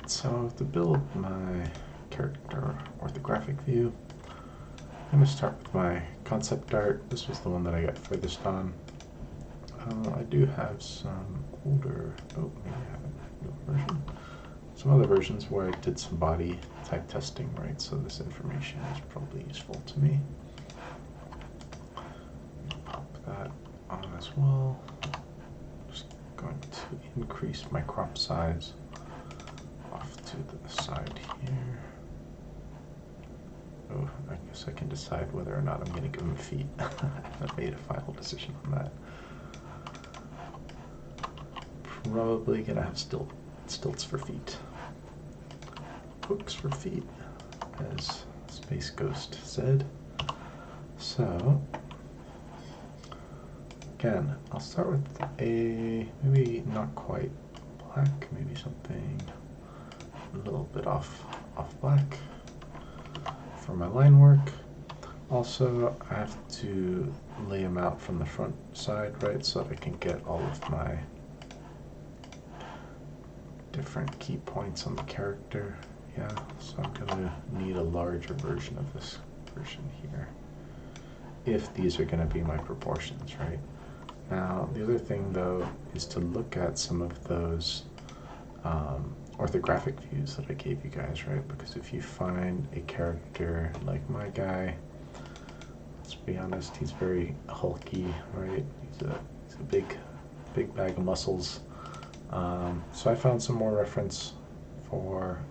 Alright, so to build my character orthographic view, I'm going to start with my concept art. This was the one that I got furthest on. I do have some older, maybe I have a newer version. Some other versions where I did some body type testing, right? So this information is probably useful to me. Pop that on as well. Just going to increase my crop size off to the side here. Oh, I guess I can decide whether or not I'm going to give him feet. I haven't made a final decision on that. Probably going to have stilts for feet. Hooks for feet, as Space Ghost said. So, again, I'll start with a, maybe not quite black, maybe something a little bit off black for my line work. Also, I have to lay them out from the front side, right, so that I can get all of my different key points on the character. Yeah, so I'm going to need a larger version of this version here, if these are going to be my proportions, right? Now, the other thing, though, is to look at some of those orthographic views that I gave you guys, right? Because if you find a character like my guy, let's be honest, he's very hulky, right? He's a big bag of muscles. So I found some more reference for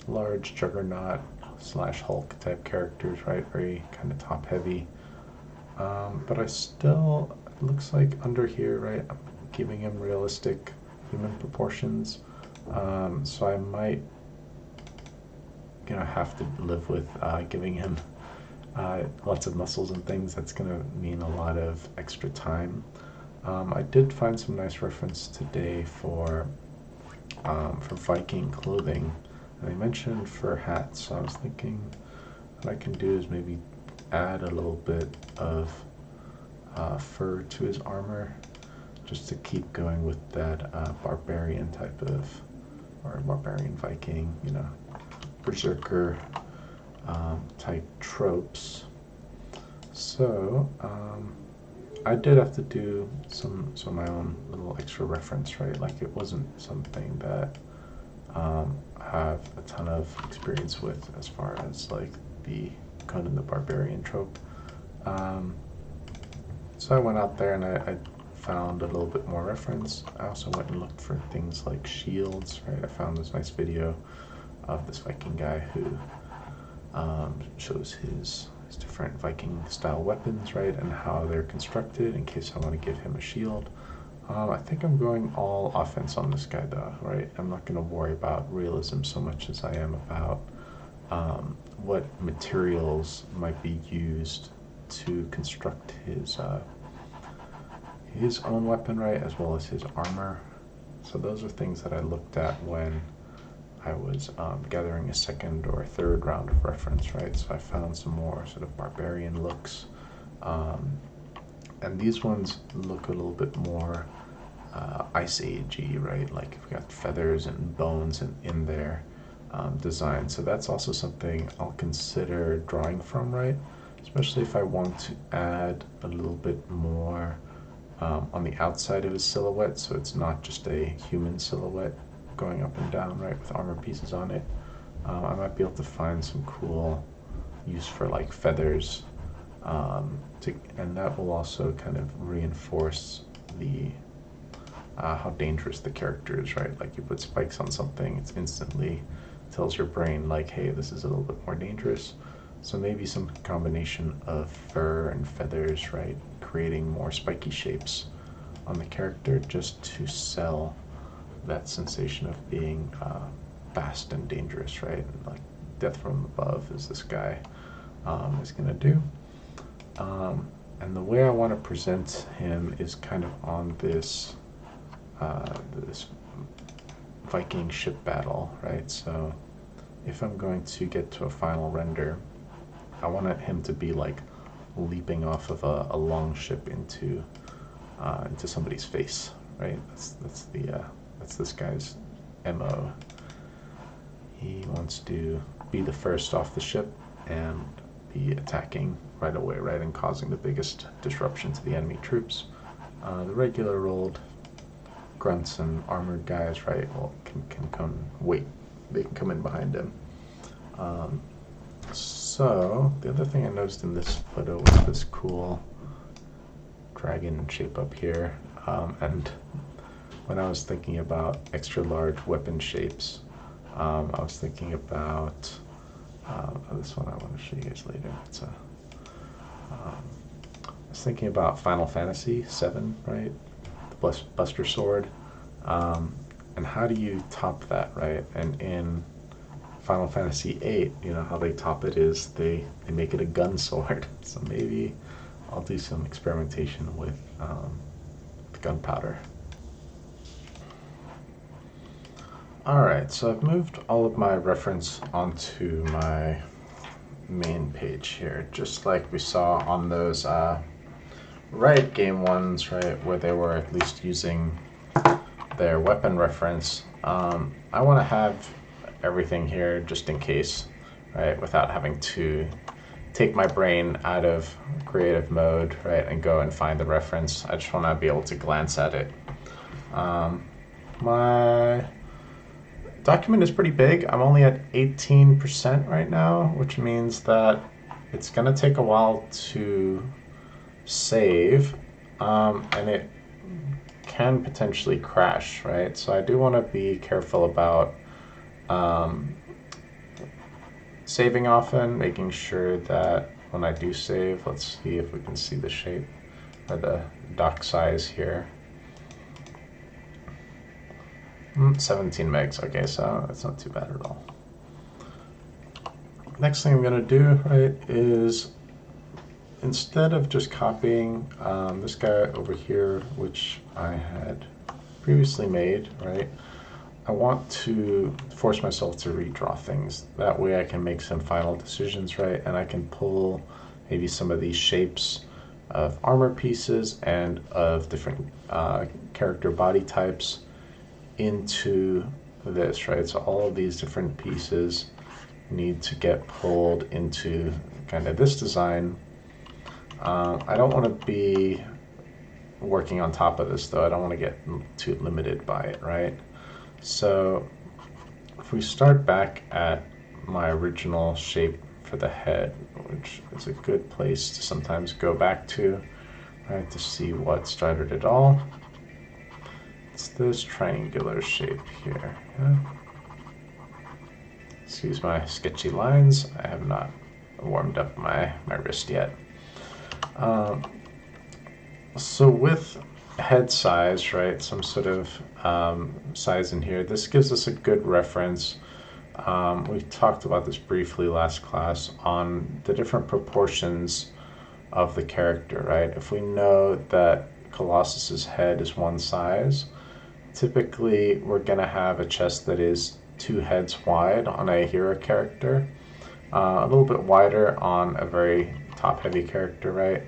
large juggernaut / Hulk type characters, right? Very kind of top heavy. But I still, it looks like under here, right, I'm giving him realistic human proportions. So I might, have to live with giving him lots of muscles and things. That's going to mean a lot of extra time. I did find some nice reference today for Viking clothing. And I mentioned fur hats, so I was thinking what I can do is maybe add a little bit of fur to his armor, just to keep going with that barbarian type of, or barbarian Viking, berserker type tropes. So I did have to do some of my own little extra reference, right? Like, it wasn't something that I have a ton of experience with as far as like the Conan the Barbarian trope. So I went out there and I found a little bit more reference. I also went and looked for things like shields, right? I found this nice video of this Viking guy who shows his different Viking style weapons, right, and how they're constructed in case I want to give him a shield. I think I'm going all offense on this guy, though, right? I'm not going to worry about realism so much as I am about what materials might be used to construct his own weapon, right, as well as his armor. So those are things that I looked at when I was gathering a second or third round of reference, right? So I found some more sort of barbarian looks. And these ones look a little bit more Ice Age-y, right? Like, we've got feathers and bones in their design. So that's also something I'll consider drawing from, right? Especially if I want to add a little bit more on the outside of his silhouette, so it's not just a human silhouette going up and down, right, with armor pieces on it. I might be able to find some cool use for like feathers, and that will also kind of reinforce the how dangerous the character is, right? Like, you put spikes on something, it's instantly tells your brain like, hey, this is a little bit more dangerous. So maybe some combination of fur and feathers, right, creating more spiky shapes on the character just to sell that sensation of being fast and dangerous, right? Like, death from above, as this guy is going to do. And the way I want to present him is kind of on this this Viking ship battle, right? So if I'm going to get to a final render, I want him to be like leaping off of a long ship into somebody's face, right? That's this guy's MO. he wants to be the first off the ship and be attacking right away, right, and causing the biggest disruption to the enemy troops. The regular old grunts and armored guys, right, well, can come wait. They can come in behind him. So the other thing I noticed in this photo was this cool dragon shape up here. And when I was thinking about extra large weapon shapes, I was thinking about this one I want to show you guys later. I was thinking about Final Fantasy VII, right? The Buster Sword. And how do you top that, right? And in Final Fantasy VIII, you know, how they top it is they make it a gun sword. So maybe I'll do some experimentation with gunpowder. Alright, so I've moved all of my reference onto my main page here, just like we saw on those Riot game ones, right, where they were at least using their weapon reference. I want to have everything here just in case, right, without having to take my brain out of creative mode, right, and go and find the reference. I just want to be able to glance at it. My document is pretty big. I'm only at 18% right now, which means that it's going to take a while to save, and it can potentially crash, right? So I do want to be careful about saving often, making sure that when I do save, let's see if we can see the shape or the doc size here. 17 megs, okay, so it's not too bad at all. Next thing I'm going to do, right, is instead of just copying this guy over here, which I had previously made, right, I want to force myself to redraw things. That way I can make some final decisions, right, and I can pull maybe some of these shapes of armor pieces and of different character body types into this, right? So all of these different pieces need to get pulled into kind of this design. I don't want to be working on top of this though. I don't want to get too limited by it, right? So if we start back at my original shape for the head, which is a good place to sometimes go back to, right, to see what started it all. It's this triangular shape here. Yeah? Excuse my sketchy lines. I have not warmed up my wrist yet. So with head size, right, some sort of size in here, this gives us a good reference. We talked about this briefly last class on the different proportions of the character, right? If we know that Colossus's head is one size, typically we're going to have a chest that is 2 heads wide on a hero character, a little bit wider on a very top-heavy character, right?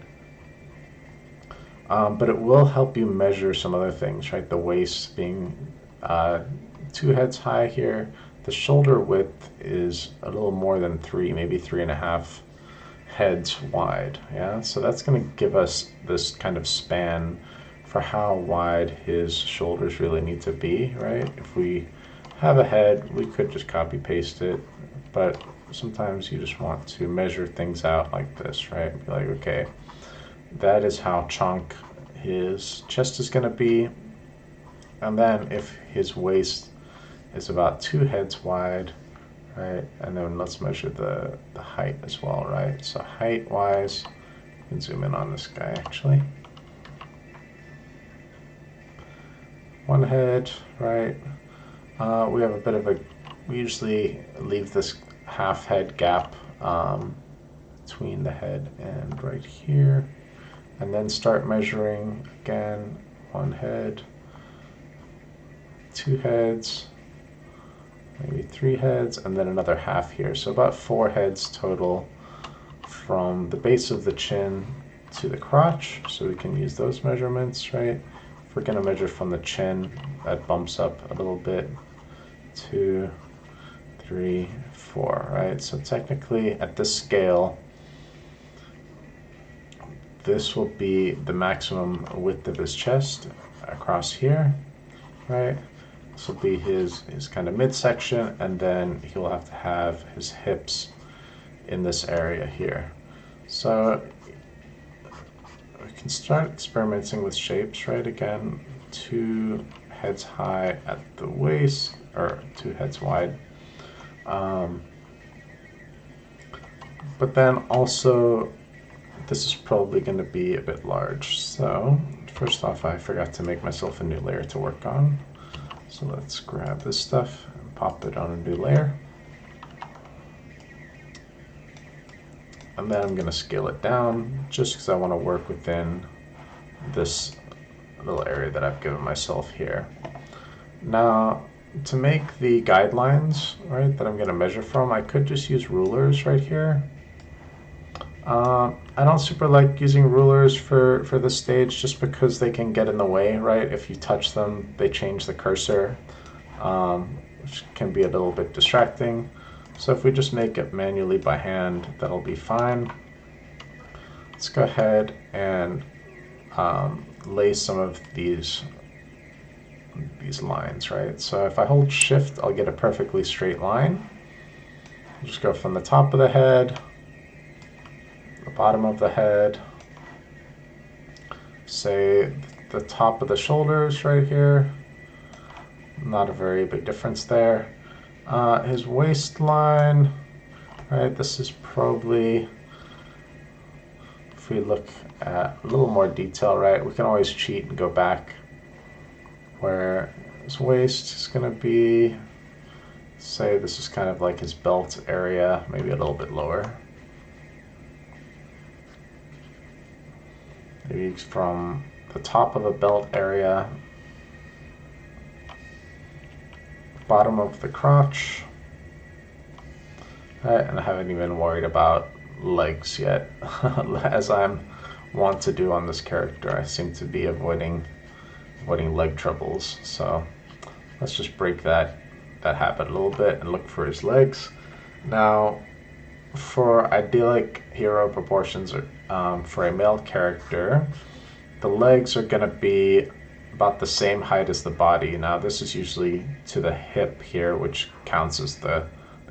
But it will help you measure some other things, right? The waist being 2 heads high here. The shoulder width is a little more than 3, maybe 3.5 heads wide, yeah? So that's going to give us this kind of span for how wide his shoulders really need to be, right? If we have a head, we could just copy paste it, but sometimes you just want to measure things out like this, right? Be like, okay, that is how chunk his chest is going to be, and then if his waist is about 2 heads wide, right, and then let's measure the height as well, right? So height wise, you can zoom in on this guy actually. 1 head, right? We have a bit of we usually leave this half head gap between the head and right here, and then start measuring again. 1 head, 2 heads, maybe 3 heads, and then another half here. So about 4 heads total from the base of the chin to the crotch. So we can use those measurements, right? If we're going to measure from the chin, that bumps up a little bit to 3, 4, right? So technically at this scale, this will be the maximum width of his chest across here, right? This will be his kind of midsection, and then he'll have to have his hips in this area here. So we can start experimenting with shapes, right? Again, 2 heads high at the waist, or 2 heads wide. But then also, this is probably going to be a bit large. So first off, I forgot to make myself a new layer to work on. So let's grab this stuff and pop it on a new layer. And then I'm going to scale it down just because I want to work within this little area that I've given myself here. Now, to make the guidelines, right, that I'm going to measure from, I could just use rulers right here. I don't super like using rulers for this stage just because they can get in the way, right? If you touch them, they change the cursor, which can be a little bit distracting. So if we just make it manually by hand, that'll be fine. Let's go ahead and lay some of these lines, right? So if I hold shift, I'll get a perfectly straight line. I'll just go from the top of the head, the bottom of the head, say the top of the shoulders right here. Not a very big difference there. His waistline, right, this is probably, if we look at a little more detail, right, we can always cheat and go back where his waist is going to be, say this is kind of like his belt area, maybe a little bit lower. Maybe from the top of the belt area, bottom of the crotch, right, and I haven't even worried about legs yet, as I'm wont to do on this character. I seem to be avoiding leg troubles, so let's just break that habit a little bit and look for his legs. Now, for idyllic hero proportions, for a male character, the legs are going to be about the same height as the body. Now this is usually to the hip here, which counts as the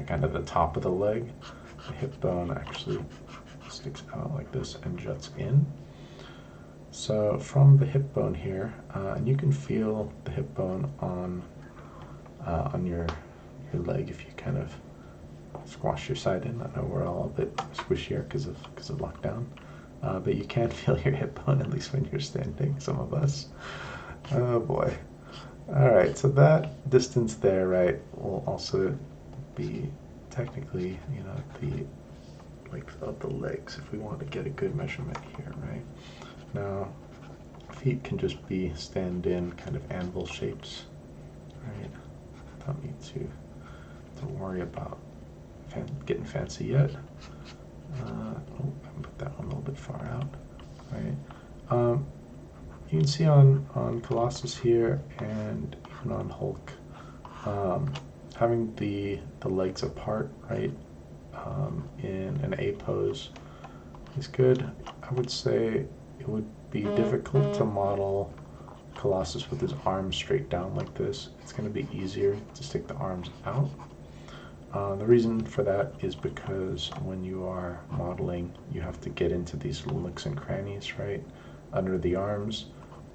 kind of the top of the leg. The hip bone actually sticks out like this and juts in. So from the hip bone here, and you can feel the hip bone on your leg if you kind of squash your side in. I know we're all a bit squishier because of lockdown, but you can feel your hip bone, at least when you're standing, some of us. Oh boy. Alright, so that distance there, right, will also be technically, you know, the length of the legs if we want to get a good measurement here, right? Now, feet can just be stand-in kind of anvil shapes, right? Don't need to worry about getting fancy yet. Oh, I put that one a little bit far out, right? You can see on Colossus here and even on Hulk, having the legs apart, right, in an A pose is good. I would say it would be difficult to model Colossus with his arms straight down like this. It's going to be easier to stick the arms out. The reason for that is because when you are modeling, you have to get into these little nooks and crannies, right, under the arms.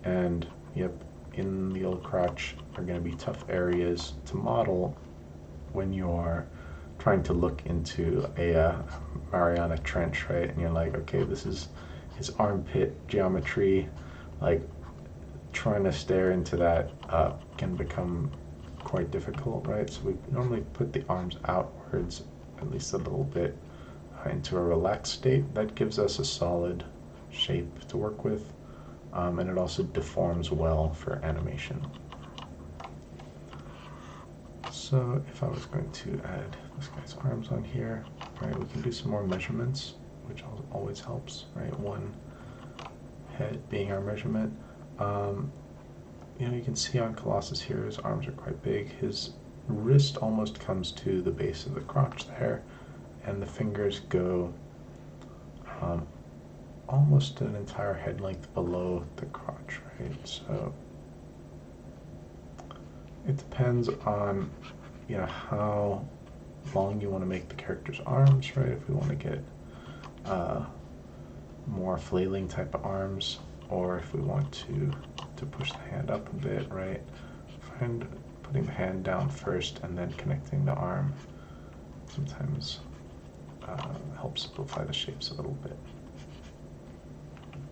And yep, in the old crotch are going to be tough areas to model when you are trying to look into a Mariana Trench, right? And you're like, okay, this is his armpit geometry. Like, trying to stare into that can become quite difficult, right? So we normally put the arms outwards, at least a little bit, into a relaxed state. That gives us a solid shape to work with. And it also deforms well for animation. So if I was going to add this guy's arms on here, right, we can do some more measurements, which always helps, right? One head being our measurement. You know, you can see on Colossus here, his arms are quite big. His wrist almost comes to the base of the crotch there, and the fingers go almost an entire head length below the crotch, right? So it depends on, how long you want to make the character's arms, right? If we want to get more flailing type of arms, or if we want to push the hand up a bit, right? Find putting the hand down first and then connecting the arm sometimes helps simplify the shapes a little bit.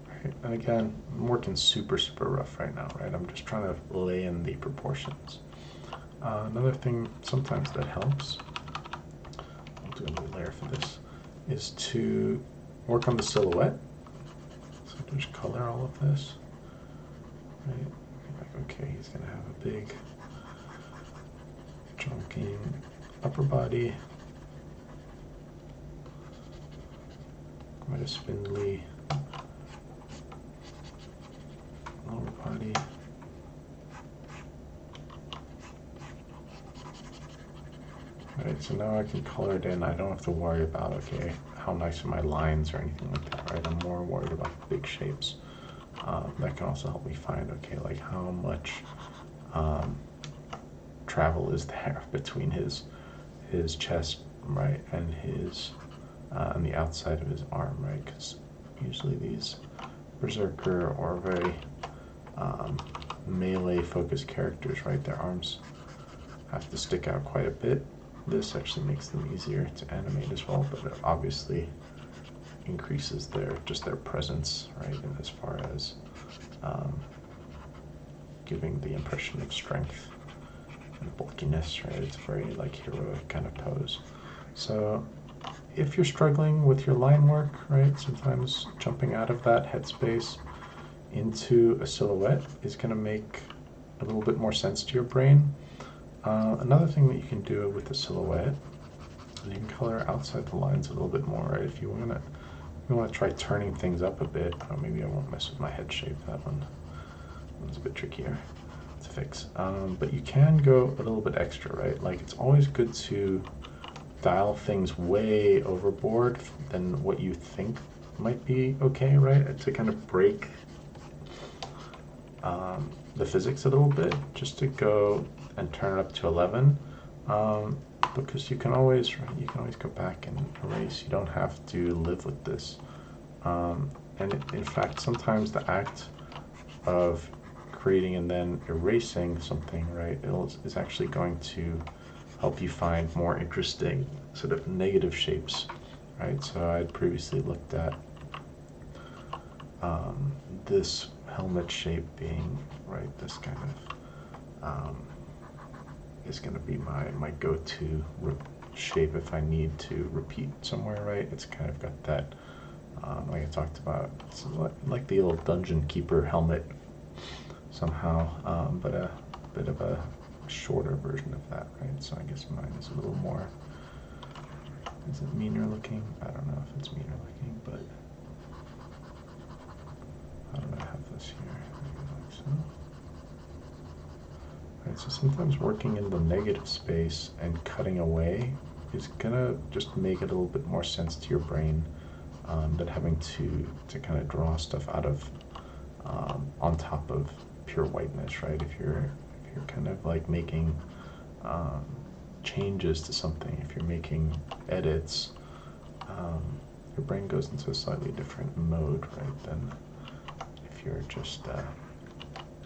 Right? And again, I'm working super rough right now, right? I'm just trying to lay in the proportions. Another thing sometimes that helps, I'll do a new layer for this, is to work on the silhouette. So just color all of this. Right? Like, okay, he's gonna have a big chunking upper body, quite a spindly lower body. Right, so now I can color it in. I don't have to worry about, okay, how nice are my lines or anything like that, right? I'm more worried about the big shapes. That can also help me find, okay, like how much travel is there between his chest, right, and his on the outside of his arm, right? Because usually these berserker or very melee focused characters, right, their arms have to stick out quite a bit. This actually makes them easier to animate as well, but it obviously increases their presence, right, and as far as giving the impression of strength and bulkiness, right? It's a very like heroic kind of pose. So if you're struggling with your line work, right, sometimes jumping out of that headspace into a silhouette is going to make a little bit more sense to your brain. Another thing that you can do with the silhouette is you can color outside the lines a little bit more, right? If you want to try turning things up a bit, maybe I won't mess with my head shape. That one's a bit trickier to fix. But you can go a little bit extra, right? Like it's always good to dial things way overboard than what you think might be okay, right? To kind of break the physics a little bit, just to go and turn it up to 11, because you can always go back and erase. You don't have to live with this. In fact, sometimes the act of creating and then erasing something, right, is actually going to help you find more interesting sort of negative shapes, right? So I'd previously looked at this helmet shape being, right, this kind of is going to be my go-to shape if I need to repeat somewhere, right? It's kind of got that, like I talked about, it's like the old dungeon keeper helmet somehow, but a bit of a shorter version of that, right? So I guess mine is a little more, is it meaner looking? I don't know if it's meaner looking, but how do I have this here? Like so. Right, so sometimes working in the negative space and cutting away is gonna just make it a little bit more sense to your brain than having to kind of draw stuff out of on top of pure whiteness, right? If you're kind of like making changes to something, if you're making edits, your brain goes into a slightly different mode, right, than if you're just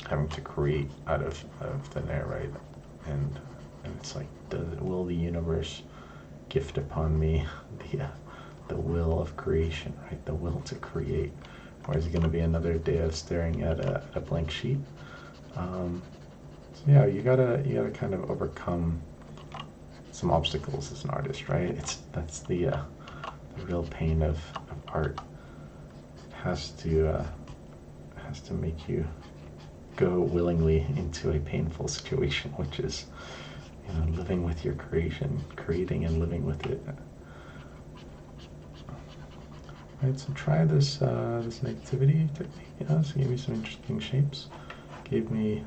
having to create out of thin air, right? And it's like, will the universe gift upon me the will of creation, right? The will to create, or is it going to be another day of staring at a blank sheet? So yeah, you gotta kind of overcome some obstacles as an artist, right? That's the real pain of art. It has to make you go willingly into a painful situation, which is, living with your creation, creating and living with it. Right, so try this this negativity technique. So it gave me some interesting shapes. Gave me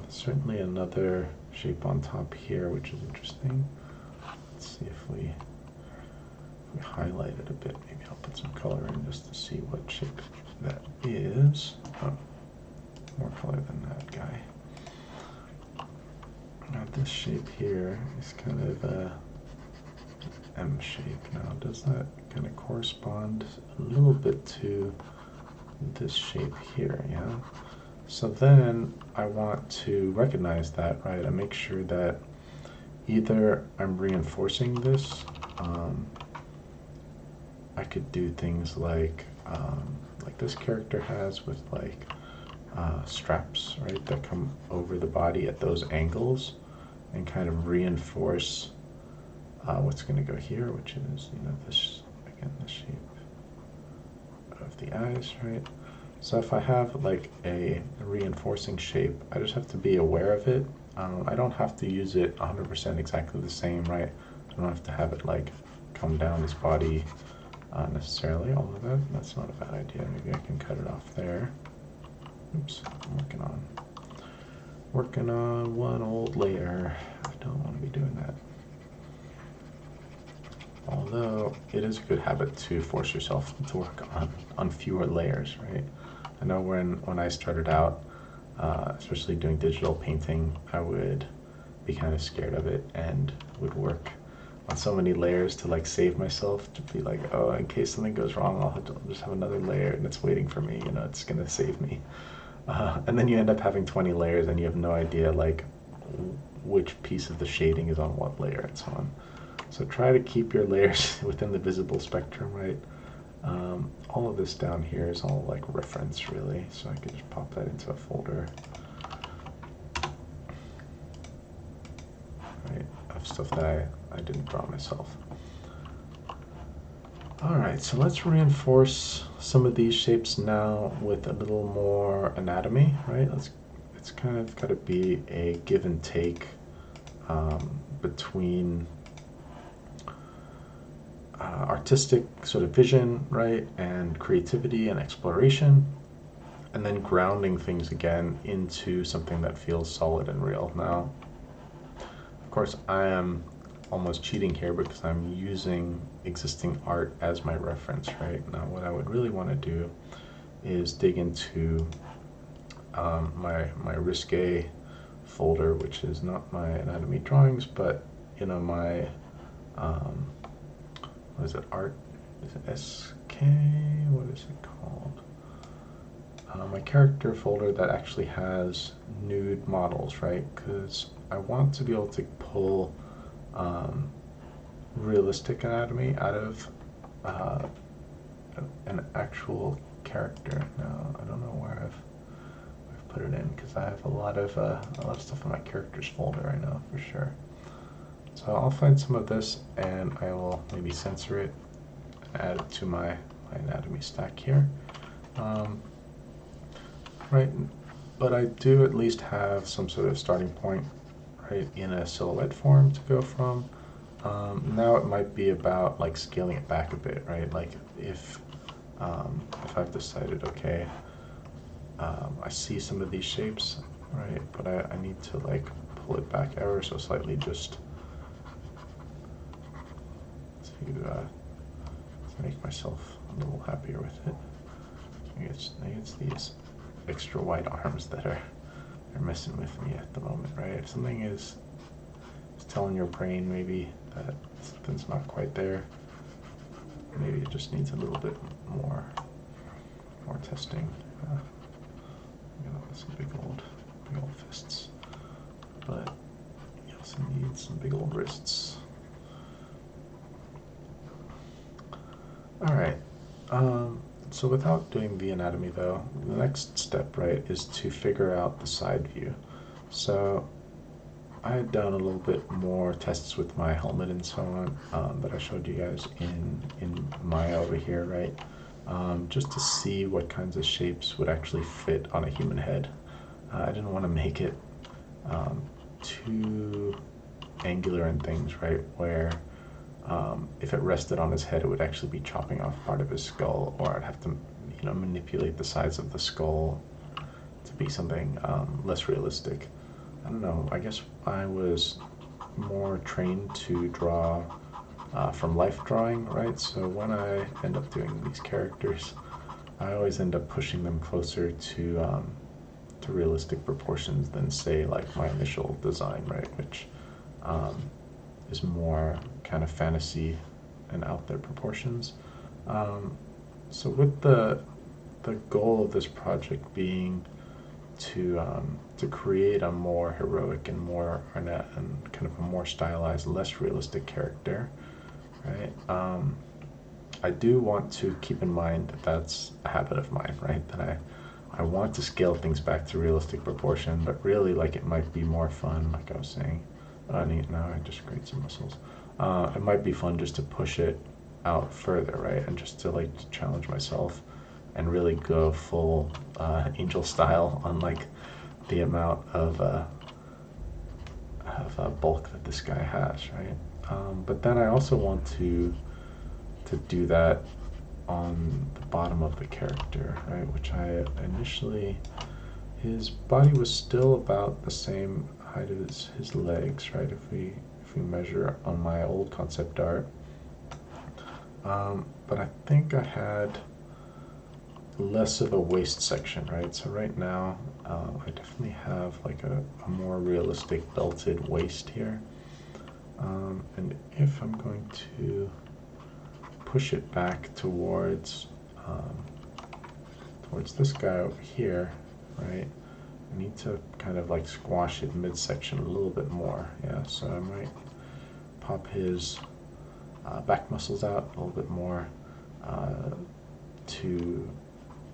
certainly another shape on top here, which is interesting. Let's see if we highlight it a bit. Maybe I'll put some color in just to see what shape that is. Oh, more color than that guy. Now this shape here is kind of a M shape. Now does that kind of correspond a little bit to this shape here, yeah? So then I want to recognize that, right, and make sure that either I'm reinforcing this. I could do things like this character has with like straps, right, that come over the body at those angles, and kind of reinforce what's going to go here, which is, you know, this, again, the shape of the eyes, right? So if I have like a reinforcing shape, I just have to be aware of it. I don't have to use it 100% exactly the same, right? I don't have to have it like come down his body necessarily, although that's not a bad idea. Maybe I can cut it off there. Oops, I'm working on one old layer. I don't want to be doing that. Although it is a good habit to force yourself to work on fewer layers, right? I know when I started out, especially doing digital painting, I would be kind of scared of it and would work on so many layers to like save myself, to be like, oh, in case something goes wrong, I'll just have another layer and it's waiting for me, you know, it's gonna save me. And then you end up having 20 layers and you have no idea like which piece of the shading is on what layer and so on. So try to keep your layers within the visible spectrum, right? All of this down here is all like reference really, so I could just pop that into a folder. Right, of stuff that I didn't draw myself. Alright, so let's reinforce some of these shapes now with a little more anatomy, right? It's kind of got to be a give and take between artistic sort of vision, right, and creativity and exploration, and then grounding things again into something that feels solid and real. Now, of course, I am almost cheating here because I'm using existing art as my reference, right? Now, what I would really want to do is dig into my risque folder, which is not my anatomy drawings, but, you know, my what is it, art, is it SK, what is it called? My character folder that actually has nude models, right? Because I want to be able to pull realistic anatomy out of an actual character. Now, I don't know where I've put it in, because I have a lot of stuff in my characters folder, I know for sure. So I'll find some of this and I will maybe censor it, add it to my anatomy stack here. Right, but I do at least have some sort of starting point, right, in a silhouette form to go from. Now it might be about like scaling it back a bit, right? Like if I've decided, okay, I see some of these shapes, right, but I need to like pull it back ever so slightly, just to make myself a little happier with it. I guess it's these extra wide arms that are messing with me at the moment, right? If something is telling your brain maybe that something's not quite there, maybe it just needs a little bit more testing. You know, some big old fists, but you also need some big old wrists. All right. So without doing the anatomy though, the next step, right, is to figure out the side view. So I had done a little bit more tests with my helmet and so on that I showed you guys in Maya over here, right? Just to see what kinds of shapes would actually fit on a human head. I didn't want to make it too angular and things, right, where if it rested on his head, it would actually be chopping off part of his skull, or I'd have to, you know, manipulate the size of the skull to be something less realistic. I don't know, I guess I was more trained to draw from life drawing, right? So when I end up doing these characters, I always end up pushing them closer to realistic proportions than, say, like my initial design, right? Which is more kind of fantasy and out there proportions. Um, so with the goal of this project being to create a more heroic and more and kind of a more stylized, less realistic character, right? I do want to keep in mind that that's a habit of mine, right? That I want to scale things back to realistic proportion, but really, like, it might be more fun, like I was saying. Now I just create some muscles. It might be fun just to push it out further, right? And just to like to challenge myself and really go full angel style on like the amount of bulk that this guy has, right? But then I also want to do that on the bottom of the character, right? Which I initially, his body was still about the same height as his legs, right? If we measure on my old concept art, but I think I had less of a waist section, right? So right now, I definitely have like a more realistic belted waist here, and if I'm going to push it back towards this guy over here, right? I need to kind of like squash it midsection a little bit more, yeah. So I might pop his back muscles out a little bit more, to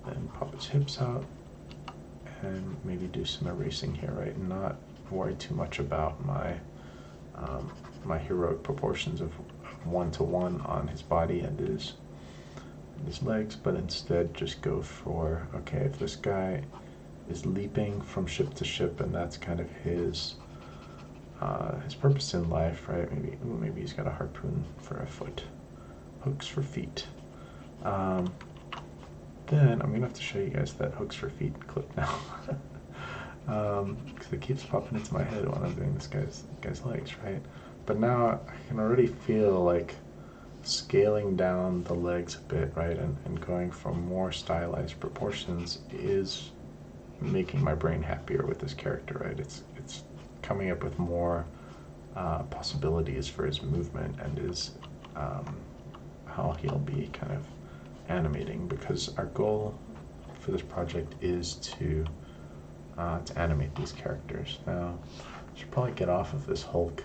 then pop his hips out, and maybe do some erasing here, right? And not worry too much about my my heroic proportions of 1-to-1 on his body and his legs, but instead just go for, okay, if this guy is leaping from ship to ship and that's kind of his purpose in life, right? Maybe he's got a harpoon for a foot, hooks for feet. Then I'm gonna have to show you guys that hooks for feet clip now, because it keeps popping into my head when I'm doing this guy's legs, right? But now I can already feel like scaling down the legs a bit, right, and going from more stylized proportions is making my brain happier with this character, right? It's coming up with more possibilities for his movement and his how he'll be kind of animating, because our goal for this project is to animate these characters. Now, I should probably get off of this Hulk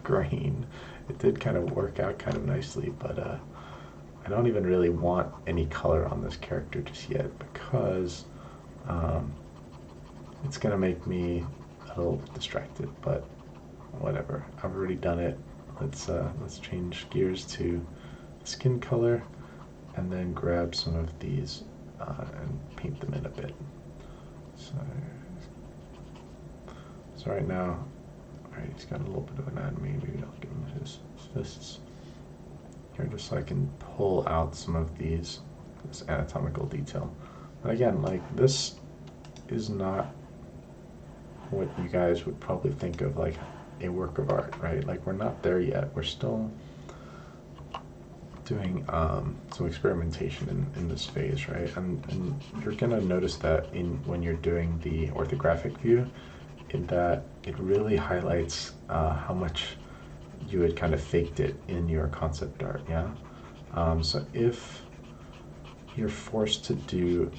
grain. It did kind of work out kind of nicely, but I don't even really want any color on this character just yet, because it's gonna make me a little distracted, but whatever. I've already done it. Let's change gears to skin color, and then grab some of these and paint them in a bit. So right now, right, he's got a little bit of anatomy. Maybe I'll give him his fists here, just so I can pull out some of this anatomical detail. But again, like, this is not what you guys would probably think of like a work of art, right? Like, we're not there yet. We're still doing some experimentation in this phase, right? And you're gonna notice that when you're doing the orthographic view, in that it really highlights how much you had kind of faked it in your concept art, yeah? So if you're forced to do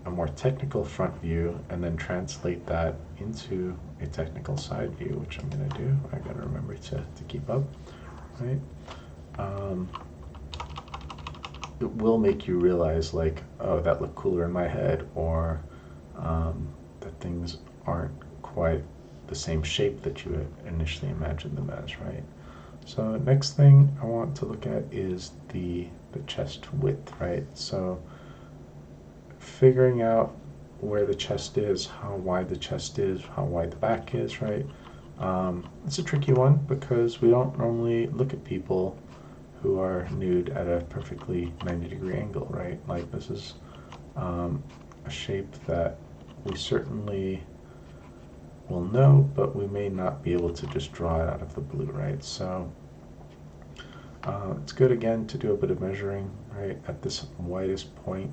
a more technical front view and then translate that into a technical side view, which I'm gonna do, I gotta remember to keep up, right? It will make you realize, like, oh, that looked cooler in my head, or that things aren't quite the same shape that you had initially imagined them as, right? So next thing I want to look at is the chest width, right? So figuring out where the chest is, how wide the chest is, how wide the back is, right? It's a tricky one, because we don't normally look at people who are nude at a perfectly 90-degree angle, right? Like, this is a shape that we certainly we'll know, but we may not be able to just draw it out of the blue, right? So it's good again to do a bit of measuring, right? At this widest point,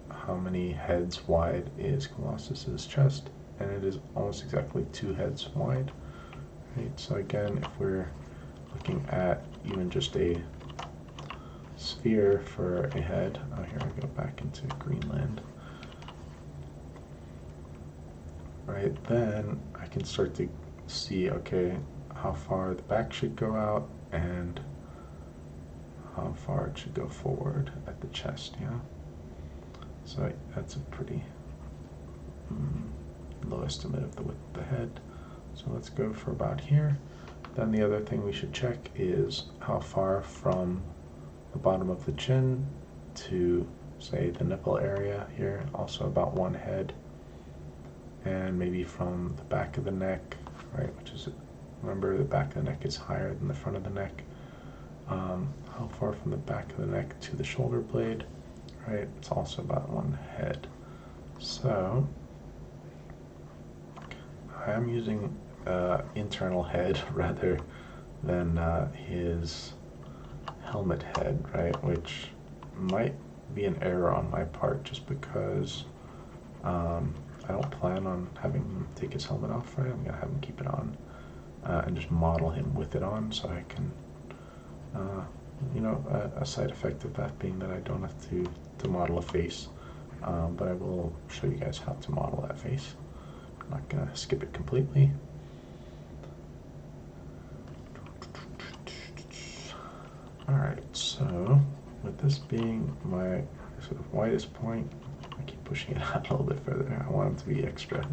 how many heads wide is Colossus's chest? And it is almost exactly 2 heads wide, right? So again, if we're looking at even just a sphere for a head, here I go back into Greenland, right? Then I can start to see, okay, how far the back should go out and how far it should go forward at the chest, yeah? So that's a pretty low estimate of the width of the head. So let's go for about here. Then the other thing we should check is how far from the bottom of the chin to, say, the nipple area here, also about 1 head. And maybe from the back of the neck, right, which is, remember, the back of the neck is higher than the front of the neck. How far from the back of the neck to the shoulder blade, right, it's also about 1 head. So I am using internal head rather than his helmet head, right, which might be an error on my part just because I don't plan on having him take his helmet off, right? I'm going to have him keep it on and just model him with it on, so I can, you know, a side effect of that being that I don't have to model a face, but I will show you guys how to model that face. I'm not going to skip it completely. Alright, so with this being my sort of widest point, I keep pushing it out a little bit further. I want it to be extra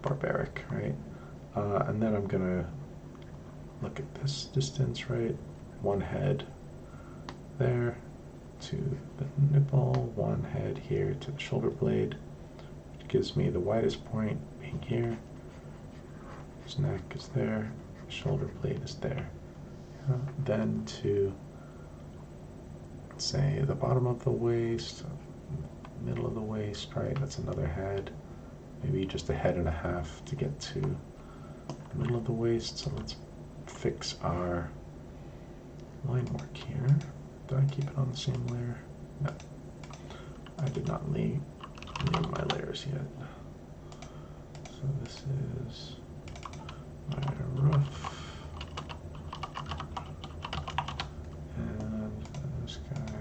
barbaric, right? And then I'm gonna look at this distance, right? 1 head there to the nipple, 1 head here to the shoulder blade, which gives me the widest point being here. His neck is there, the shoulder blade is there. Then to, say, the bottom of the waist, middle of the waist, right? That's another head. Maybe just a head and a half to get to the middle of the waist. So let's fix our line work here. Did I keep it on the same layer? No. I did not name my layers yet. So this is my roof. And this guy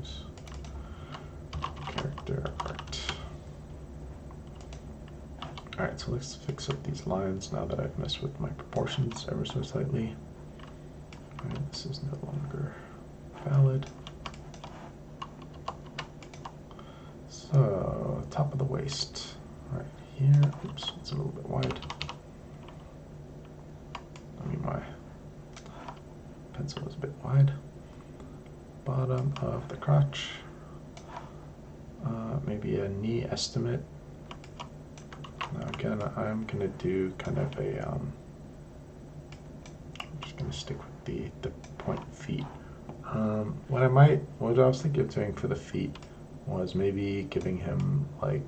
is character art. Alright, so let's fix up these lines now that I've messed with my proportions ever so slightly. Alright, this is no longer valid. So, top of the waist. Right here. Oops, it's a little bit wide. I mean, my pencil is a bit wide. Bottom of the crotch. Maybe a knee estimate. Now again, I'm going to do kind of a, I'm just going to stick with the point feet. What I was thinking of doing for the feet was maybe giving him like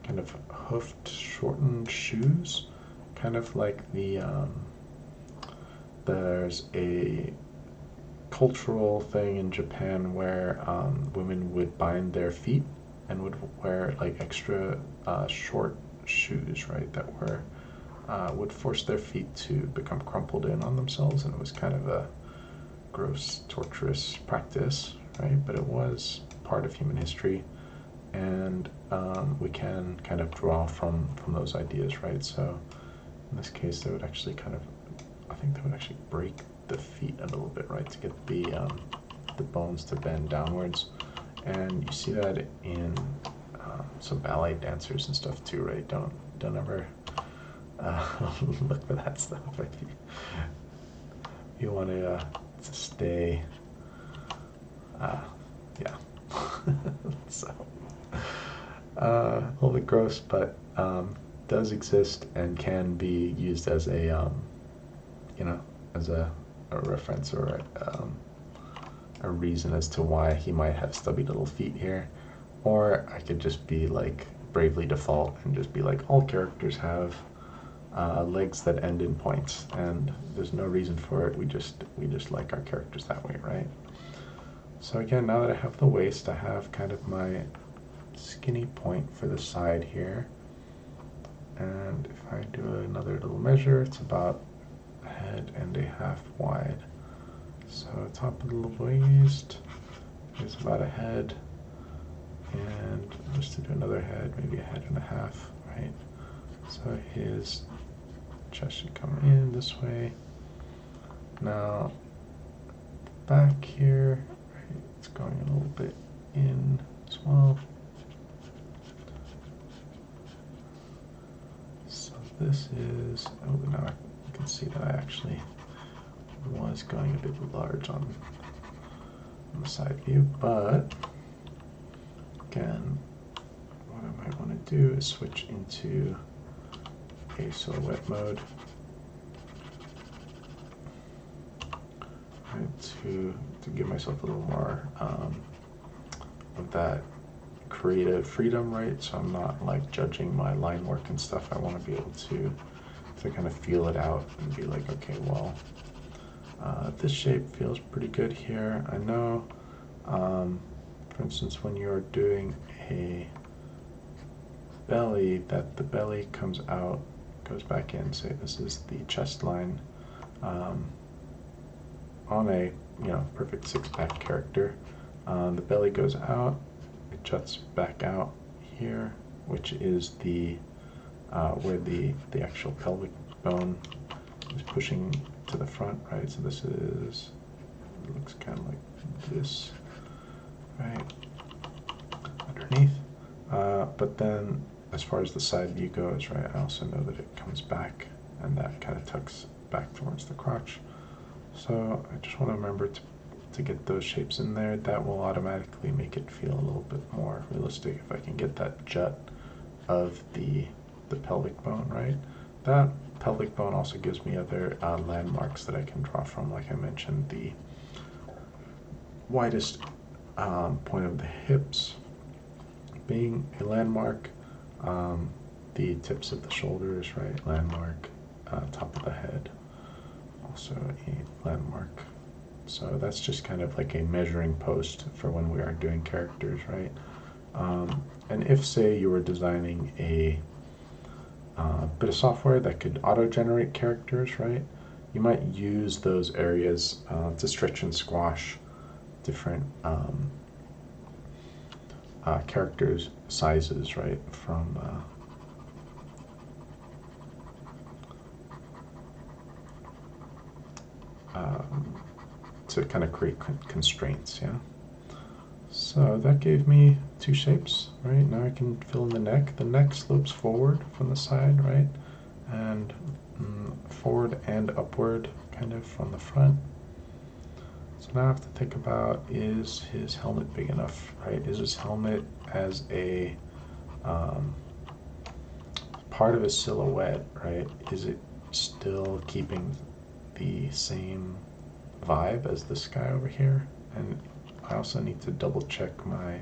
kind of hoofed shortened shoes, kind of like there's a cultural thing in Japan where women would bind their feet and would wear like extra short shoes, right, that were would force their feet to become crumpled in on themselves, and it was kind of a gross, torturous practice, right? But it was part of human history, and we can kind of draw from those ideas, right? So in this case, they would actually kind of, I think they would actually break the feet a little bit, right, to get the bones to bend downwards. And you see that in some ballet dancers and stuff too, right? Don't ever look for that stuff. You want to stay, yeah. So a little bit gross, but does exist and can be used as a you know, as a reference or a reason as to why he might have stubby little feet here. Or I could just be like bravely default and just be like, all characters have legs that end in points, and there's no reason for it. We just like our characters that way, right? So again, now that I have the waist, I have kind of my skinny point for the side here. And if I do another little measure, it's about a head and a half wide. So top of the waist is about a head, and just to do another head, maybe a head and a half, right? So his chest should come in this way. Now, back here, right, it's going a little bit in as well. So this is, oh, now you can see that I actually was going a bit large on the side view, but again, what I might want to do is switch into a silhouette mode, right, to give myself a little more of that creative freedom, right? So I'm not like judging my line work and stuff. I want to be able to kind of feel it out and be like, okay, well, this shape feels pretty good here. I know, for instance, when you're doing a belly, that the belly comes out, goes back in, say this is the chest line, on a, perfect six-pack character. The belly goes out, it juts back out here, which is the where the actual pelvic bone is pushing to the front, right? So this is, it looks kind of like this, right, underneath. But then as far as the side view goes, right, I also know that it comes back and that kind of tucks back towards the crotch. So I just want to remember to get those shapes in there. That will automatically make it feel a little bit more realistic if I can get that jut of the pelvic bone, right? That pelvic bone also gives me other landmarks that I can draw from. Like I mentioned, the widest point of the hips being a landmark, the tips of the shoulders, right, landmark, top of the head, also a landmark. So that's just kind of like a measuring post for when we are doing characters, right? And if, say, you were designing a bit of software that could auto-generate characters, right, you might use those areas to stretch and squash different characters' sizes, right, from to kind of create constraints, yeah. So that gave me two shapes, right? Now I can fill in the neck. The neck slopes forward from the side, right? And forward and upward kind of from the front. So now I have to think about, is his helmet big enough, right? Is his helmet as a part of his silhouette, right? Is it still keeping the same vibe as this guy over here? And I also need to double check my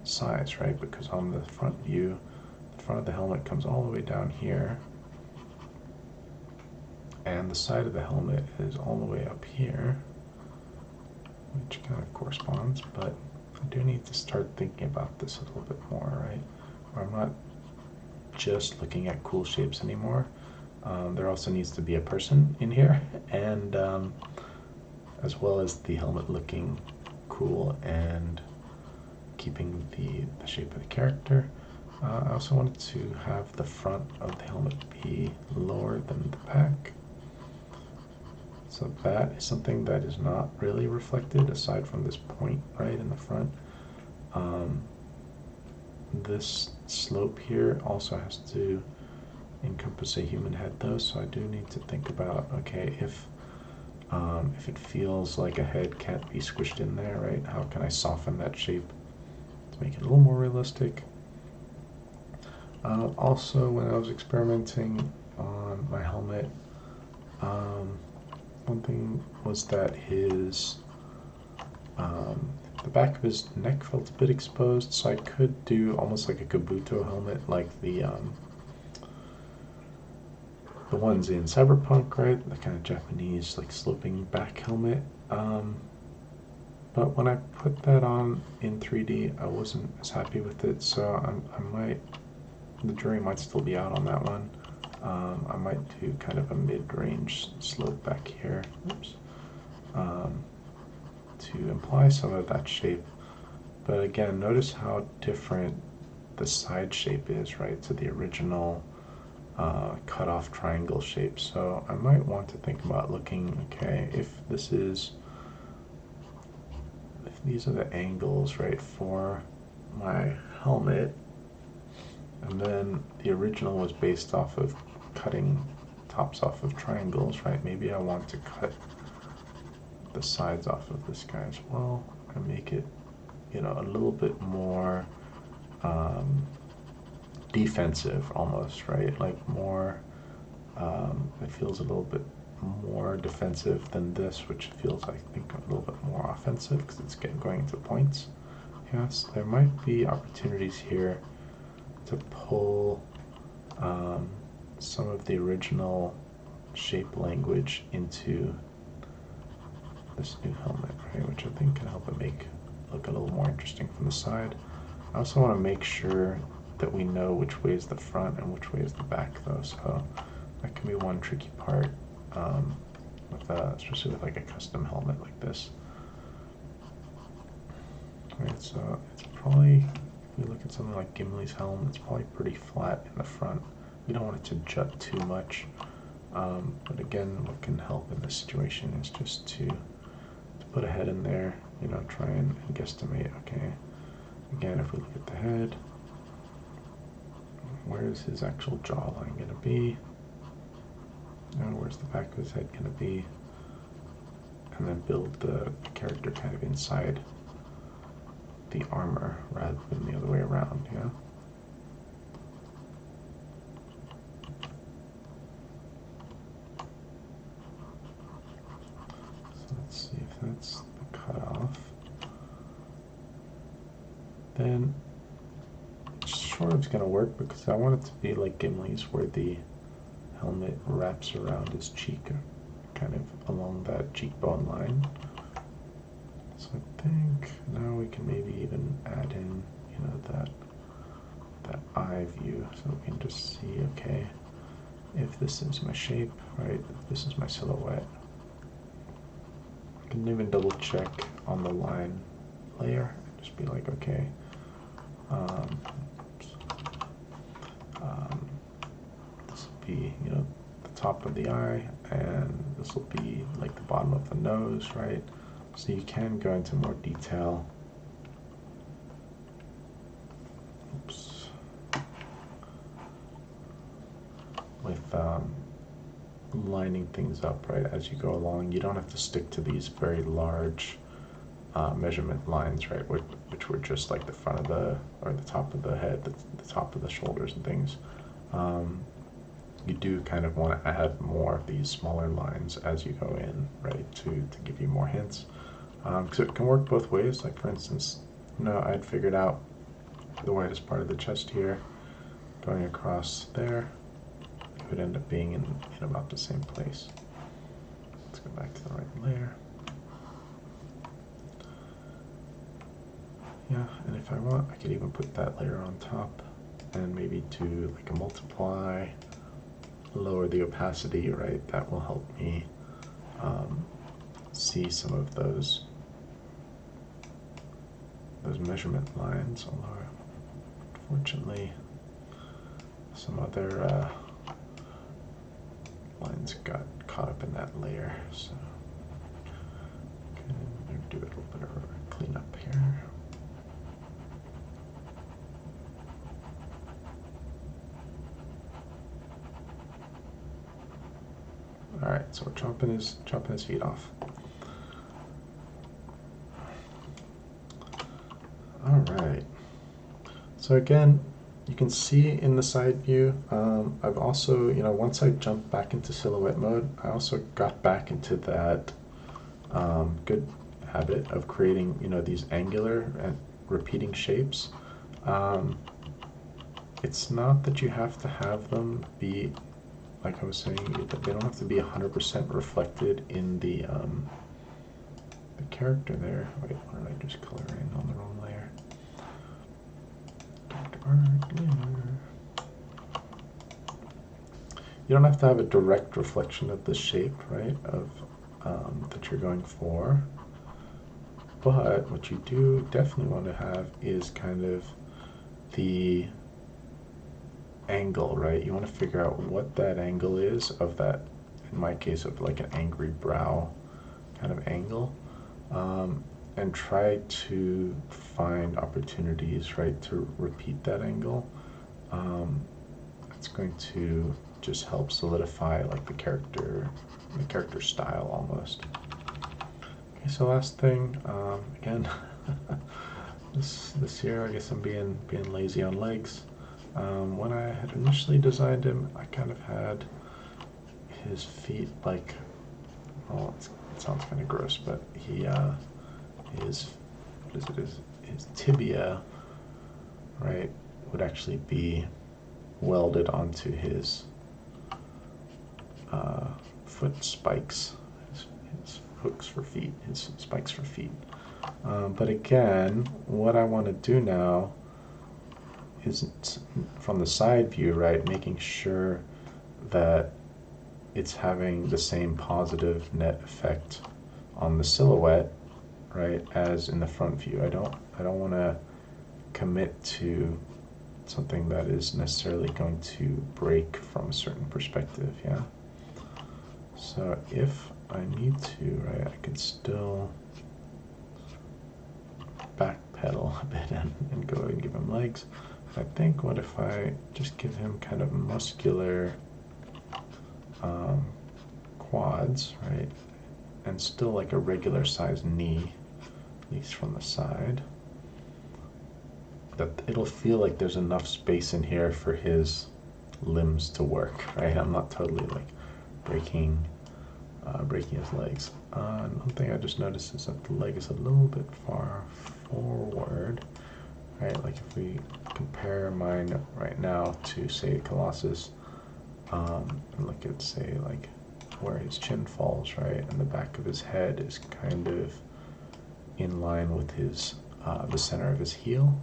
size, right? Because on the front view, the front of the helmet comes all the way down here, and the side of the helmet is all the way up here, which kind of corresponds, but I do need to start thinking about this a little bit more, right? Where I'm not just looking at cool shapes anymore. There also needs to be a person in here, and as well as the helmet looking cool and keeping the shape of the character. I also wanted to have the front of the helmet be lower than the back. So that is something that is not really reflected aside from this point right in the front. This slope here also has to encompass a human head though, so I do need to think about, okay, if it feels like a head can't be squished in there, right? How can I soften that shape to make it a little more realistic? Also, when I was experimenting on my helmet, one thing was that his The back of his neck felt a bit exposed, so I could do almost like a Kabuto helmet, like the ones in Cyberpunk, right? The kind of Japanese like sloping back helmet. But when I put that on in 3D, I wasn't as happy with it, so the jury might still be out on that one. I might do kind of a mid-range slope back here, oops, to imply some of that shape. But again, notice how different the side shape is, right, to the original cut-off triangle shape. So I might want to think about looking, okay, if these are the angles, right, for my helmet, and then the original was based off of cutting tops off of triangles, right? Maybe I want to cut the sides off of this guy as well and make it, a little bit more defensive almost, right? Like more, it feels a little bit more defensive than this, which feels, I think, a little bit more offensive because it's going into points. Yes, there might be opportunities here to pull some of the original shape language into this new helmet, right? Which I think can help it look a little more interesting from the side. I also want to make sure that we know which way is the front and which way is the back, though. So that can be one tricky part, especially with like a custom helmet like this. All right, so it's probably, if we look at something like Gimli's helm, it's probably pretty flat in the front. We don't want it to jut too much. But again, what can help in this situation is just to put a head in there, try and guesstimate, okay, again, if we look at the head, where's his actual jawline going to be, and where's the back of his head going to be, and then build the character kind of inside the armor rather than the other way around, yeah? So let's see if that's the cutoff. Then sort of is going to work because I want it to be like Gimli's, where the helmet wraps around his cheek, kind of along that cheekbone line. So I think now we can maybe even add in, that eye view, so we can just see, okay, if this is my shape, right, if this is my silhouette. I can even double check on the line layer, just be like, okay, this will be, the top of the eye, and this will be like the bottom of the nose, right? So you can go into more detail. Oops. With lining things up, right, as you go along. You don't have to stick to these very large measurement lines, right, which were just like the front of or the top of the head, the top of the shoulders and things. You do kind of want to add more of these smaller lines as you go in, right, to give you more hints. Because it can work both ways. Like, for instance, I'd figured out the widest part of the chest here, going across there, it would end up being in about the same place. Let's go back to the right layer. Yeah, and if I want, I could even put that layer on top and maybe do like a multiply, lower the opacity, right? That will help me see some of those measurement lines, although unfortunately some other lines got caught up in that layer, so okay, I'm going to do a little bit of a cleanup here. Alright, so we're chopping his feet off. Alright, so again, you can see in the side view, I've also, once I jumped back into silhouette mode, I also got back into that good habit of creating, you know, these angular and repeating shapes. It's not that you have to have them be, like I was saying, they don't have to be 100% reflected in the character there. Wait, why did I just color in on the wrong layer? You don't have to have a direct reflection of the shape, right, of that you're going for. But what you do definitely want to have is kind of the angle, right? You want to figure out what that angle is of that, in my case, of like an angry brow kind of angle, and try to find opportunities, right, to repeat that angle. It's going to just help solidify like the character style almost. Okay, so last thing, again, this year I guess I'm being lazy on legs. When I had initially designed him, I kind of had his feet like, well, it sounds kind of gross, but he his tibia, right, would actually be welded onto his foot spikes, his hooks for feet, his spikes for feet. But again, what I want to do now is from the side view, right, making sure that it's having the same positive net effect on the silhouette, right, as in the front view. I don't want to commit to something that is necessarily going to break from a certain perspective, yeah. So if I need to, right, I can still backpedal a bit and go and give him legs. I think what if I just give him kind of muscular quads, right, and still like a regular size knee, at least from the side, that it'll feel like there's enough space in here for his limbs to work, right? I'm not totally like breaking his legs. One thing I just noticed is that the leg is a little bit far forward, right? Like if we compare mine right now to say Colossus, and look at say like where his chin falls, right, and the back of his head is kind of in line with his the center of his heel,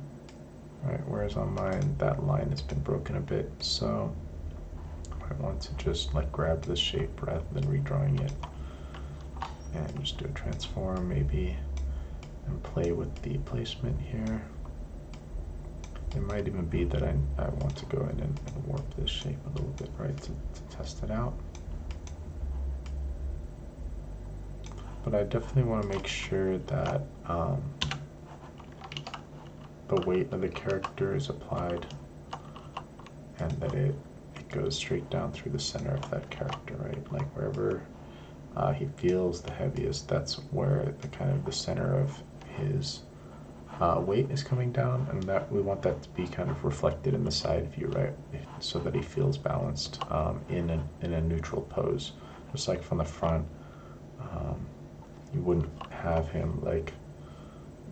right? Whereas on mine, that line has been broken a bit. So I want to just like grab this shape rather than redrawing it, and just do a transform maybe, and play with the placement here. It might even be that I want to go in and warp this shape a little bit, right, to test it out. But I definitely want to make sure that the weight of the character is applied and that it goes straight down through the center of that character, right? Like wherever he feels the heaviest, that's where the kind of the center of his weight is coming down, and that we want that to be kind of reflected in the side view, right? So that he feels balanced in a neutral pose. Just like from the front, you wouldn't have him like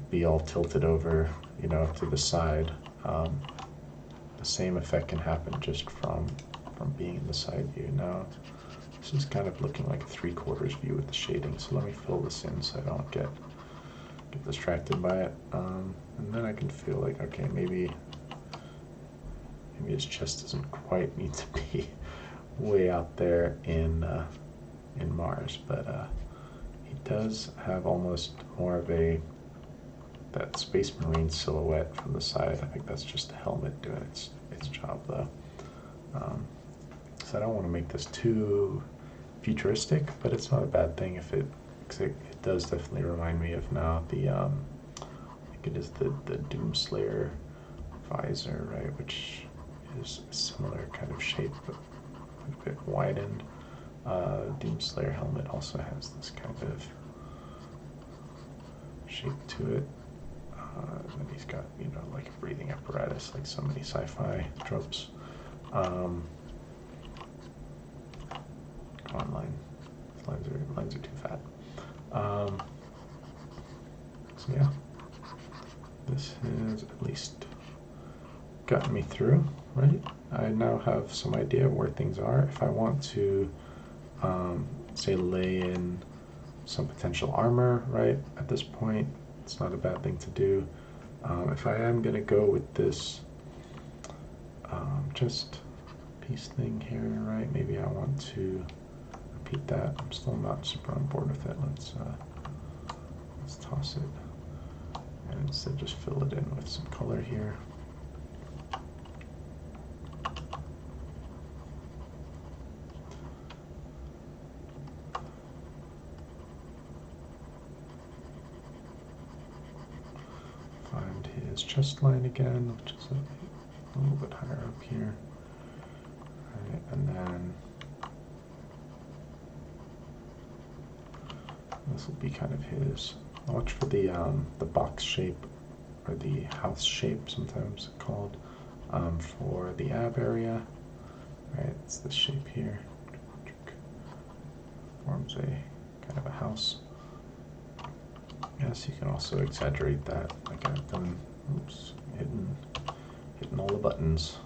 be all tilted over, you know, to the side. The same effect can happen just from being in the side view. Now, this is kind of looking like a 3/4 view with the shading, so let me fill this in so I don't get distracted by it. And then I can feel like, okay, maybe his chest doesn't quite need to be way out there in Mars, but he does have almost more of that Space Marine silhouette from the side. I think that's just the helmet doing its job, though. So I don't want to make this too futuristic, but it's not a bad thing if it does definitely remind me of now the I think it is the Doomslayer visor, right, which is a similar kind of shape but a bit widened. Doomslayer helmet also has this kind of shape to it. And then he's got, you know, like a breathing apparatus, like so many sci-fi tropes. Come on, lines are too fat. So yeah, this has at least gotten me through, right? I now have some idea where things are. If I want to, say, lay in some potential armor, right, at this point, it's not a bad thing to do. If I am going to go with this just piece thing here, right, maybe I want to repeat that. I'm still not super on board with it. Let's toss it and instead just fill it in with some color here. Find his chest line again, which is a little bit higher up here. Right, and then this will be kind of his. Watch for the box shape, or the house shape, sometimes called, for the ab area. Right, it's this shape here. Forms a kind of a house. Yes, you can also exaggerate that, like I've done. Oops, hitting all the buttons.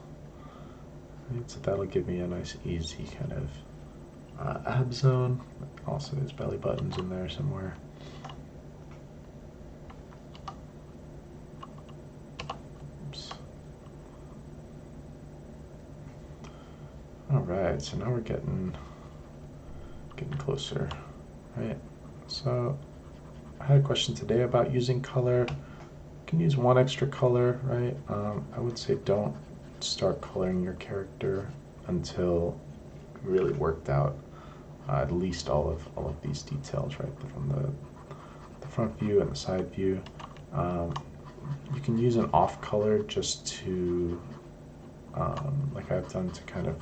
Right, so that'll give me a nice, easy kind of ab zone. Also, there's belly buttons in there somewhere. Oops. All right, so now we're getting closer, right? So I had a question today about using color. You can use one extra color, right? I would say don't start coloring your character until you really worked out at least all of these details, right? From the front view and the side view. You can use an off color just to, like I've done, to kind of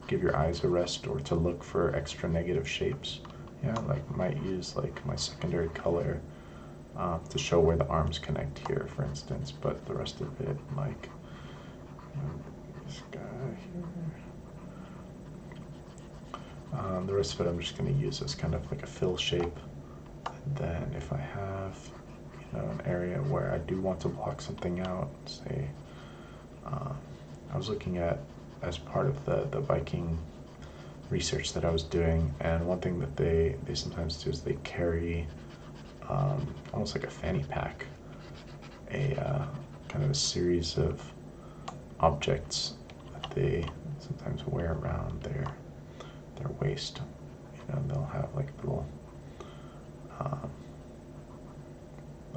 give your eyes a rest or to look for extra negative shapes. Yeah, like might use like my secondary color to show where the arms connect here, for instance, but the rest of it, like this guy here. The rest of it I'm just going to use as kind of like a fill shape. And then if I have, an area where I do want to block something out, say, I was looking at, as part of the Viking research that I was doing, and one thing that they sometimes do is they carry almost like a fanny pack, a kind of a series of objects that they sometimes wear around their waist. They'll have like little, I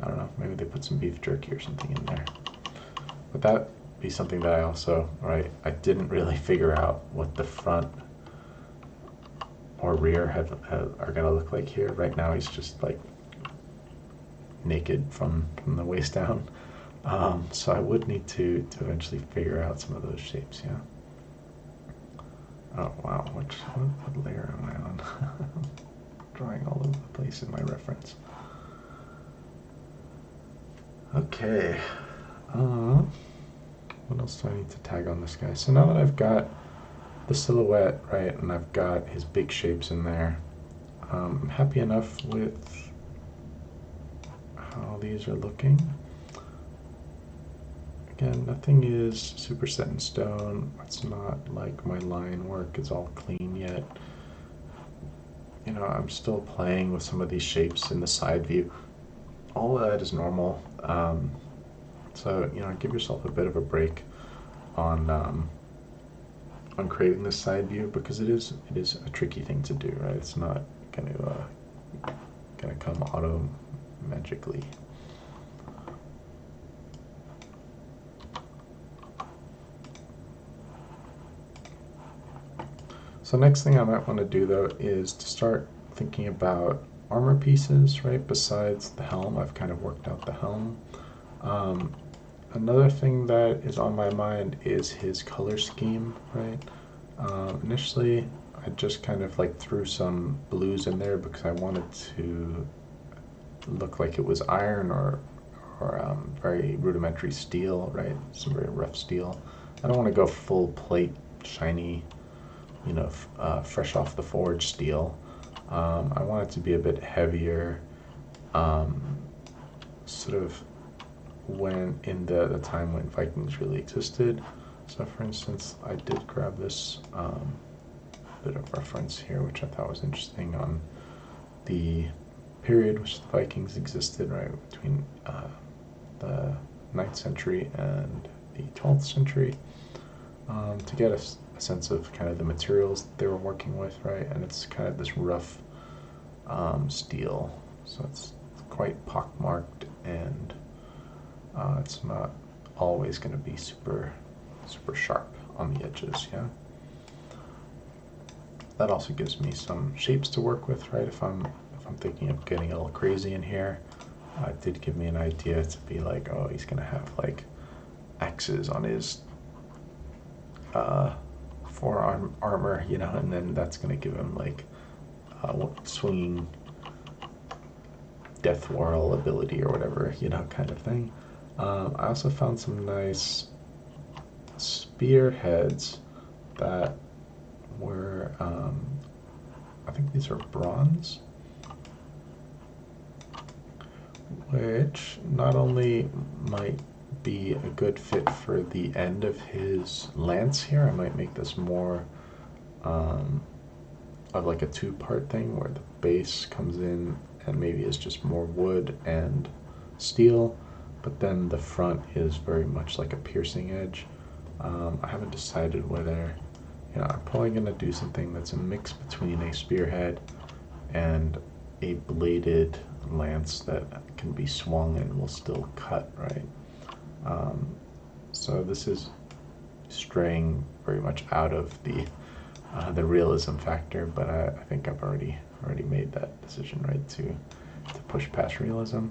don't know, maybe they put some beef jerky or something in there. But that be something that I also, right, I didn't really figure out what the front or rear are going to look like here. Right now he's just like naked from the waist down. So I would need to eventually figure out some of those shapes, yeah. Oh wow, what layer am I on? Drawing all over the place in my reference. Okay. What else do I need to tag on this guy? So now that I've got the silhouette, right, and I've got his big shapes in there, I'm happy enough with how these are looking. Again, nothing is super set in stone. It's not like my line work is all clean yet. I'm still playing with some of these shapes in the side view. All of that is normal. So, give yourself a bit of a break on creating this side view, because it is a tricky thing to do, right? It's not gonna come auto magically. So next thing I might want to do though is to start thinking about armor pieces, right? Besides the helm, I've kind of worked out the helm. Another thing that is on my mind is his color scheme, right? Initially, I just kind of like threw some blues in there because I wanted to look like it was iron or very rudimentary steel, right? Some very rough steel. I don't want to go full plate, shiny, fresh off the forge steel. I want it to be a bit heavier, sort of when in the time when Vikings really existed. So for instance, I did grab this bit of reference here, which I thought was interesting on the period which the Vikings existed, right, between the 9th century and the 12th century, to get a sense of kind of the materials that they were working with, right, and it's kind of this rough steel, so it's quite pockmarked, and it's not always going to be super sharp on the edges, yeah. That also gives me some shapes to work with, right? If I'm thinking of getting a little crazy in here, it did give me an idea to be like, oh, he's gonna have like X's on his forearm armor, you know, and then that's gonna give him like swinging death whirl ability or whatever, you know, kind of thing. I also found some nice spearheads that were, I think these are bronze, which not only might be a good fit for the end of his lance here, I might make this more of like a two-part thing where the base comes in and maybe is just more wood and steel, but then the front is very much like a piercing edge. I haven't decided whether, you know, I'm probably going to do something that's a mix between a spearhead and a bladed lance that can be swung and will still cut, right? So this is straying very much out of the realism factor, but I think I've already made that decision, right, to push past realism.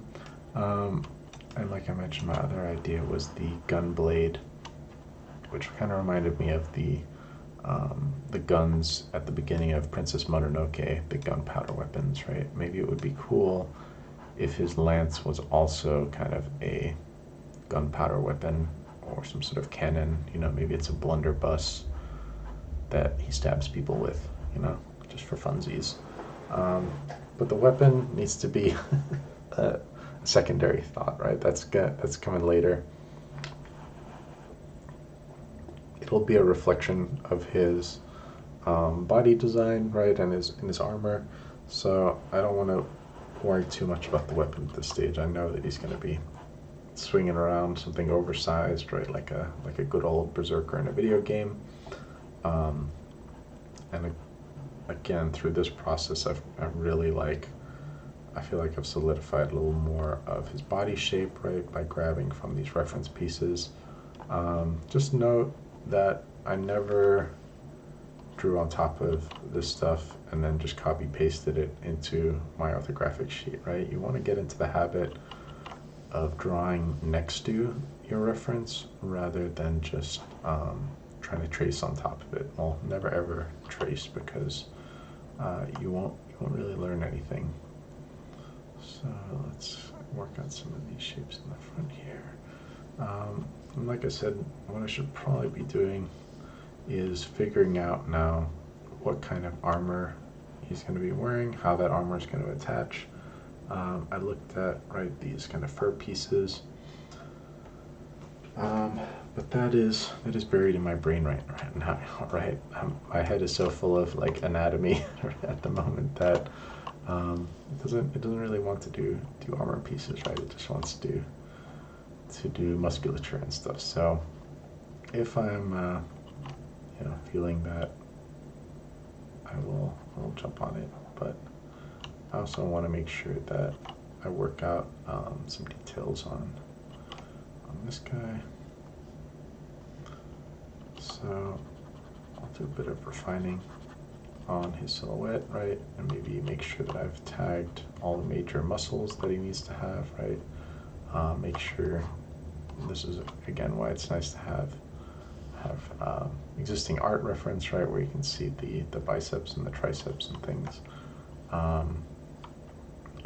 And like I mentioned, my other idea was the gun blade, which kind of reminded me of the guns at the beginning of Princess Mononoke, the gunpowder weapons, right? Maybe it would be cool if his lance was also kind of a gunpowder weapon or some sort of cannon, you know, maybe it's a blunderbuss that he stabs people with, you know, just for funsies. But the weapon needs to be a secondary thought, right? That's coming later. It'll be a reflection of his body design, right, and his armor. So I don't want to worry too much about the weapon at this stage. I know that he's going to be swinging around something oversized, right, like a good old berserker in a video game. And again, through this process, I feel like I've solidified a little more of his body shape, right, by grabbing from these reference pieces. Just note that I never drew on top of this stuff and then just copy pasted it into my orthographic sheet, right? You want to get into the habit of drawing next to your reference rather than just trying to trace on top of it. Well, never ever trace, because you won't really learn anything. So let's work on some of these shapes in the front here. And like I said, what I should probably be doing is figuring out now what kind of armor he's going to be wearing, how that armor is going to attach. I looked at, right, these kind of fur pieces, but that is buried in my brain right now, right? My head is so full of like anatomy at the moment that it doesn't really want to do armor pieces, right? It just wants to do musculature and stuff. So if I'm feeling that, I will jump on it, but I also want to make sure that I work out some details on this guy. So I'll do a bit of refining on his silhouette, right, and maybe make sure that I've tagged all the major muscles that he needs to have, right. Make sure, this is again why it's nice to have existing art reference, right, where you can see the biceps and the triceps and things.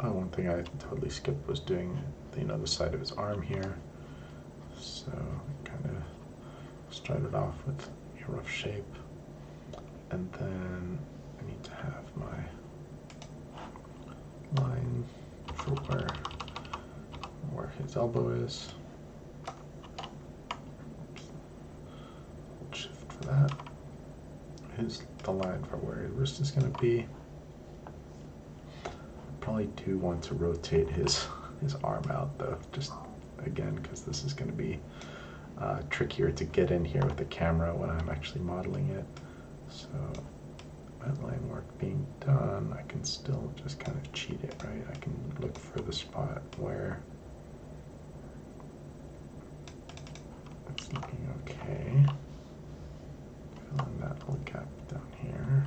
One thing I totally skipped was doing the side of his arm here. So kind of started off with a rough shape, and then I need to have my line for where his elbow is. Hold shift for that. Here's the line for where his wrist is going to be. Probably do want to rotate his arm out though, just again because this is going to be trickier to get in here with the camera when I'm actually modeling it. So outline work being done, I can still just kind of cheat it, right? I can look for the spot where it's looking okay. Fill in that little gap down here.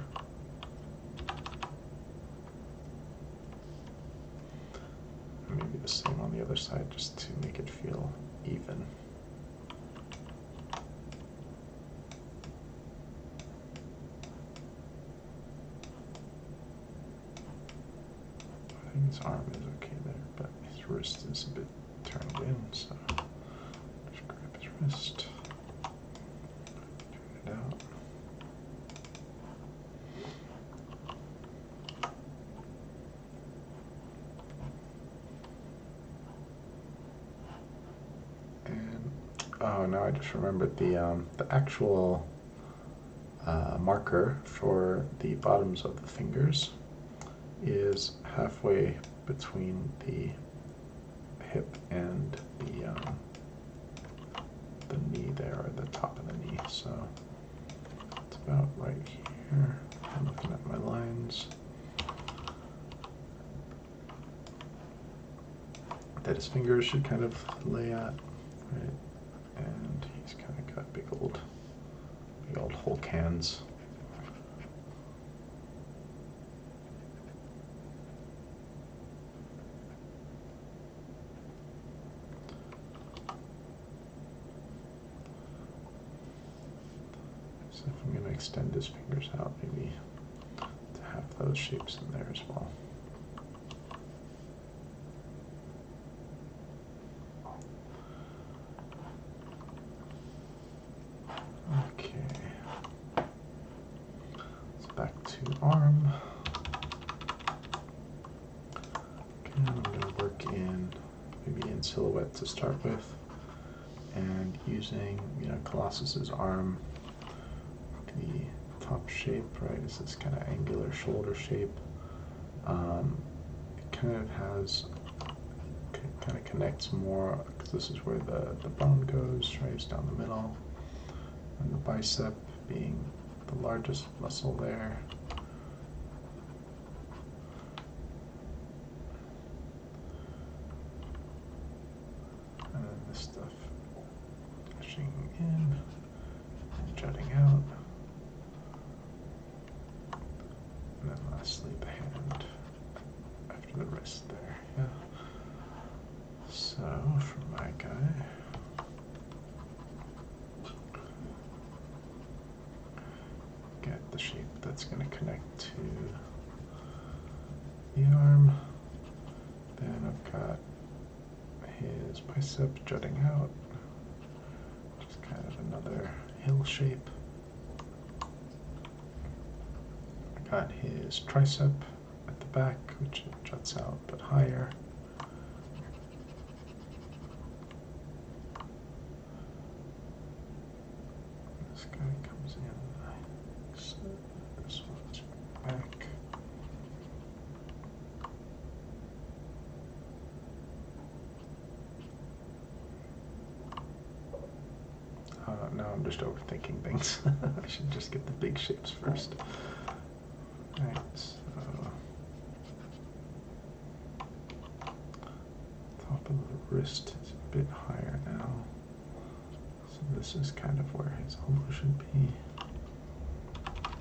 Maybe the same on the other side just to make it feel even. I think his arm is okay there, but his wrist is a bit turned in, so just grab his wrist, turn it out. And oh, now I just remembered the actual marker for the bottoms of the fingers is halfway between the hip and the knee there, or the top of the knee. So it's about right here. I'm looking at my lines. That his fingers should kind of lay at, right? And he's kind of got big old Hulk hands. So if I'm going to extend his fingers out, maybe to have those shapes in there as well. Okay. So back to arm. Okay, I'm going to work maybe in silhouette to start with, and using Colossus's arm. The top shape, right, is this kind of angular shoulder shape. It kind of connects more, because this is where the bone goes, right, it's down the middle. And the bicep being the largest muscle there. And then this stuff pushing in and jutting out. And then lastly, the hand after the wrist there, yeah. So for my guy, get the shape that's going to connect to the arm. Then I've got his bicep jutting out, just kind of another hill shape. Got his tricep at the back, which juts out but higher. This guy comes in, so this one's back. Now I'm just overthinking things. I should just get the big shapes first. Right, so top of the wrist is a bit higher now. So this is kind of where his elbow should be.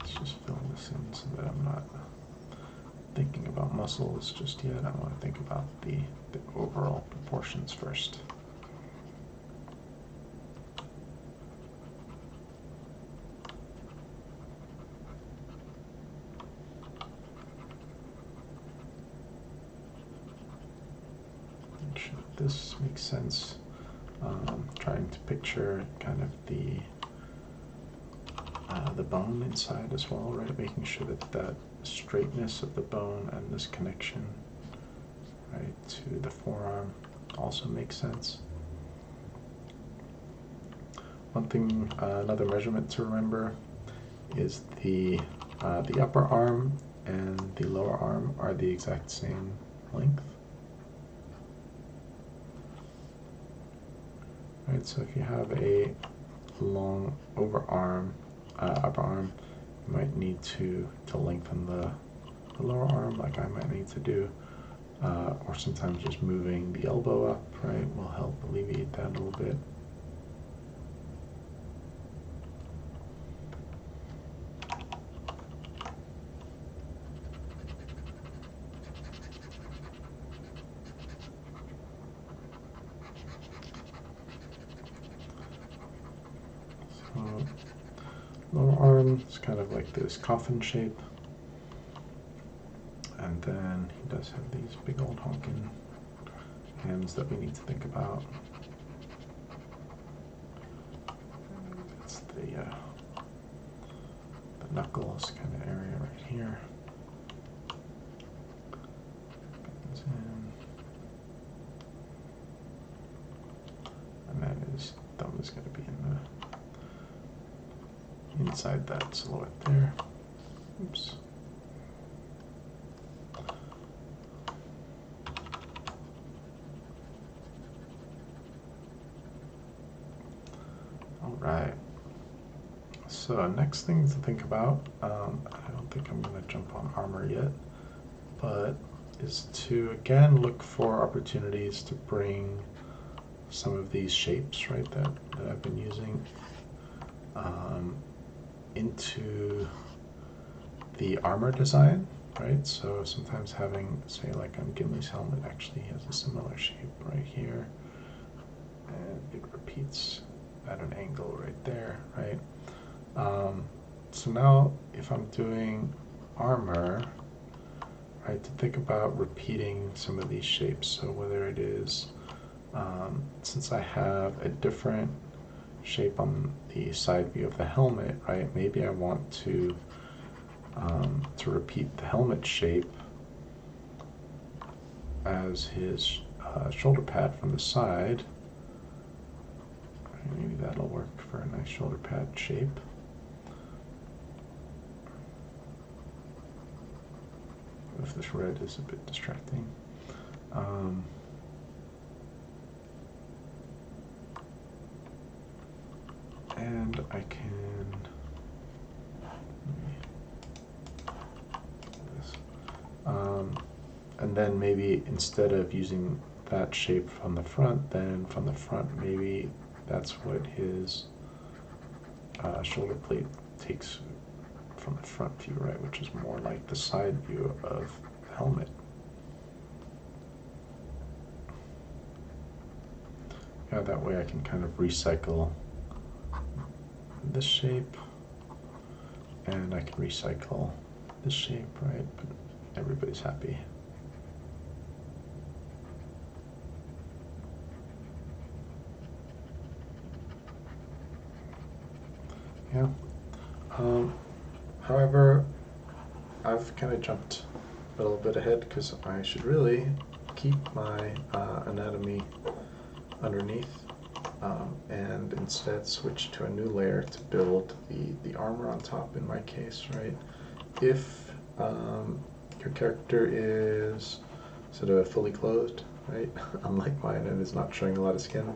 Let's just fill this in so that I'm not thinking about muscles just yet. I want to think about the overall proportions first. This makes sense. Trying to picture kind of the bone inside as well, right? Making sure that straightness of the bone and this connection, right, to the forearm also makes sense. One thing, another measurement to remember is the upper arm and the lower arm are the exact same length. Right, so if you have a long upper arm, you might need to lengthen the lower arm, like I might need to do, or sometimes just moving the elbow up, right, will help alleviate that a little bit. So lower arm is kind of like this coffin shape. And then he does have these big old honking hands that we need to think about. It's the knuckles kind of area right here. Bends in. And then his thumb is going to be in the inside that silhouette there. Oops. All right. So next thing to think about, I don't think I'm going to jump on armor yet, but is to again look for opportunities to bring some of these shapes, right, that I've been using into the armor design, right? So sometimes having, say, like on Gimli's helmet actually has a similar shape right here, and it repeats at an angle right there, right? So now if I'm doing armor, right, to think about repeating some of these shapes. So whether it is, since I have a different shape on the side view of the helmet, right, maybe I want to repeat the helmet shape as his shoulder pad from the side. Maybe that'll work for a nice shoulder pad shape. If this red is a bit distracting. And I can do this. And then maybe instead of using that shape from the front, then from the front maybe that's what his shoulder plate takes from the front view, right, which is more like the side view of the helmet. Yeah, that way I can kind of recycle this shape, and I can recycle this shape, right, but everybody's happy. Yeah. However, I've kind of jumped a little bit ahead because I should really keep my anatomy underneath and instead switch to a new layer to build the armor on top in my case, right? If your character is sort of fully clothed, right, unlike mine, and is not showing a lot of skin,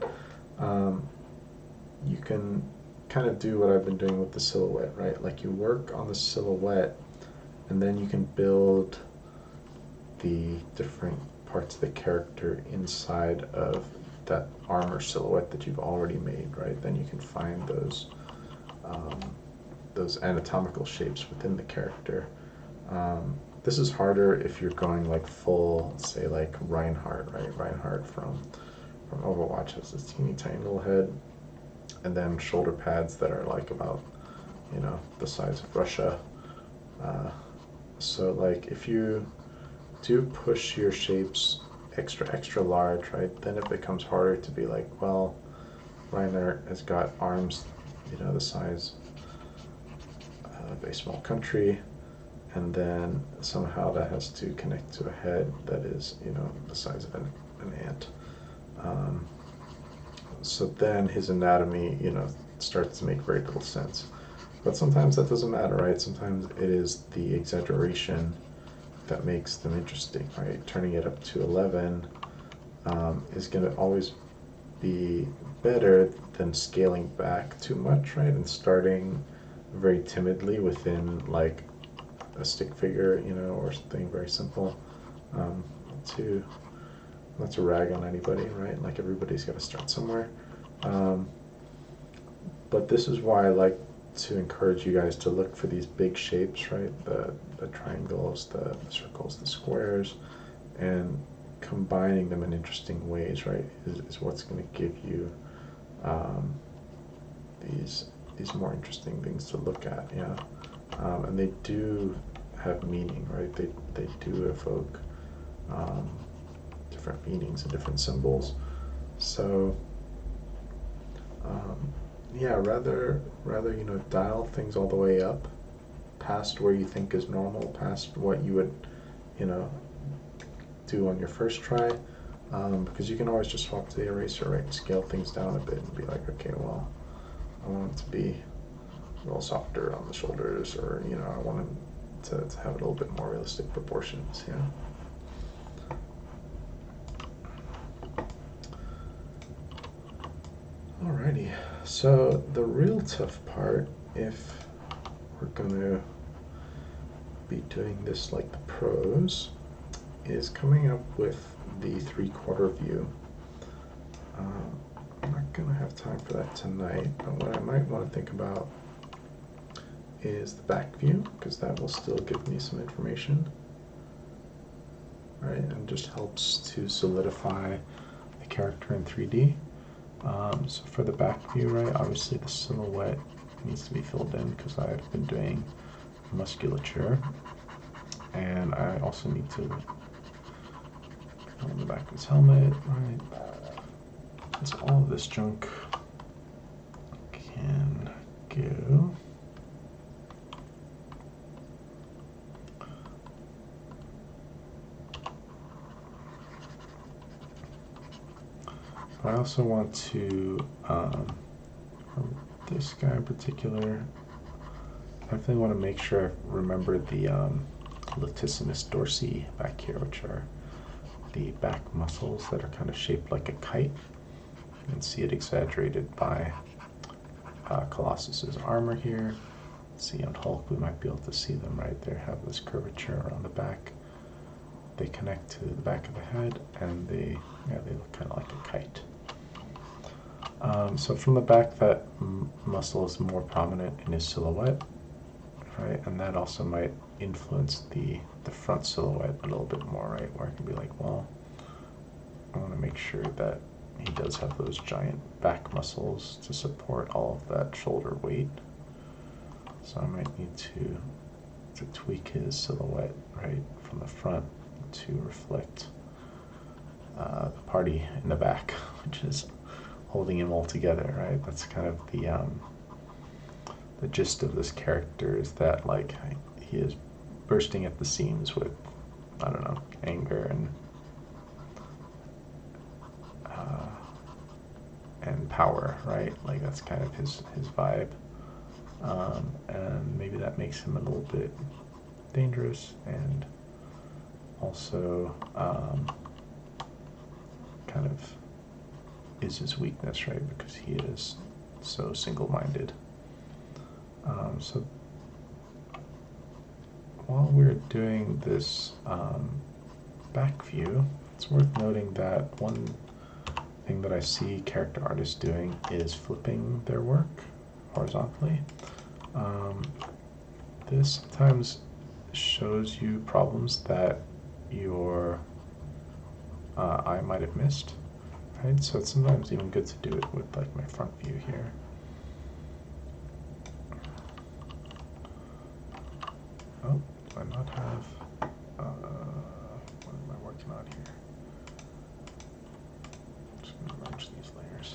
you can kind of do what I've been doing with the silhouette, right? Like you work on the silhouette and then you can build the different parts of the character inside of that armor silhouette that you've already made, right? Then you can find those anatomical shapes within the character. This is harder if you're going like full, say like Reinhardt, right? Reinhardt from Overwatch has this teeny tiny little head, and then shoulder pads that are like about, you know, the size of Russia. So like if you do push your shapes extra large, right, then it becomes harder to be like, well, Reinhardt has got arms, you know, the size of a small country, and then somehow that has to connect to a head that is, you know, the size of an ant. So then his anatomy, starts to make very little sense. But sometimes that doesn't matter, right? Sometimes it is the exaggeration that makes them interesting, right? Turning it up to 11 is going to always be better than scaling back too much, right? And starting very timidly within like a stick figure, or something very simple. Not to rag on anybody, right? Like everybody's got to start somewhere. But this is why I like to encourage you guys to look for these big shapes, right? The triangles, the circles, the squares, and combining them in interesting ways, right, is what's going to give you these more interesting things to look at, yeah. And they do have meaning, right? They do evoke different meanings and different symbols. So yeah, rather dial things all the way up past where you think is normal, past what you would do on your first try, because you can always just swap to the eraser, right, and scale things down a bit and be like, okay, well, I want it to be a little softer on the shoulders, or I want it to have a little bit more realistic proportions, yeah. Alrighty, so the real tough part, if we're gonna be doing this like the pros, is coming up with the 3/4 view. I'm not gonna have time for that tonight, but what I might want to think about is the back view, because that will still give me some information, right, and just helps to solidify the character in 3D. So for the back view, right, obviously the silhouette needs to be filled in because I've been doing musculature, and I also need to fill in the back of his helmet, right? So all of this junk can go. I also want to, for this guy in particular, I definitely want to make sure I remember the latissimus dorsi back here, which are the back muscles that are kind of shaped like a kite. You can see it exaggerated by Colossus's armor here. See on Hulk, we might be able to see them right there, have this curvature around the back. They connect to the back of the head, and they look kind of like a kite. So from the back, that muscle is more prominent in his silhouette, right? And that also might influence the front silhouette a little bit more, right? Where I can be like, well, I want to make sure that he does have those giant back muscles to support all of that shoulder weight. So I might need to tweak his silhouette, right, from the front to reflect the party in the back, which is holding him all together, right? That's kind of the gist of this character, is that like he is bursting at the seams with, I don't know, anger and power, right? Like that's kind of his vibe, and maybe that makes him a little bit dangerous, and also kind of is his weakness, right? Because he is so single-minded. So while we're doing this back view, it's worth noting that one thing that I see character artists doing is flipping their work horizontally. This sometimes shows you problems that your eye might have missed, right? So it's sometimes even good to do it with like my front view here. Oh, do I not have, what am I working on here? I'm just going to merge these layers.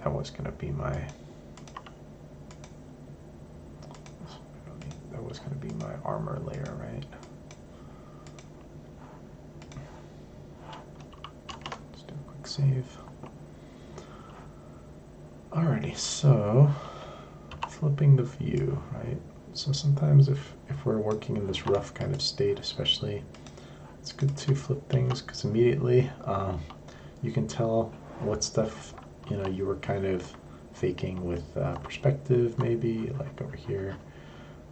That was going to be my, armor layer, right? Let's do save. Alrighty, so flipping the view, right? So sometimes if we're working in this rough kind of state, especially, it's good to flip things because immediately you can tell what stuff you were kind of faking with perspective, maybe like over here.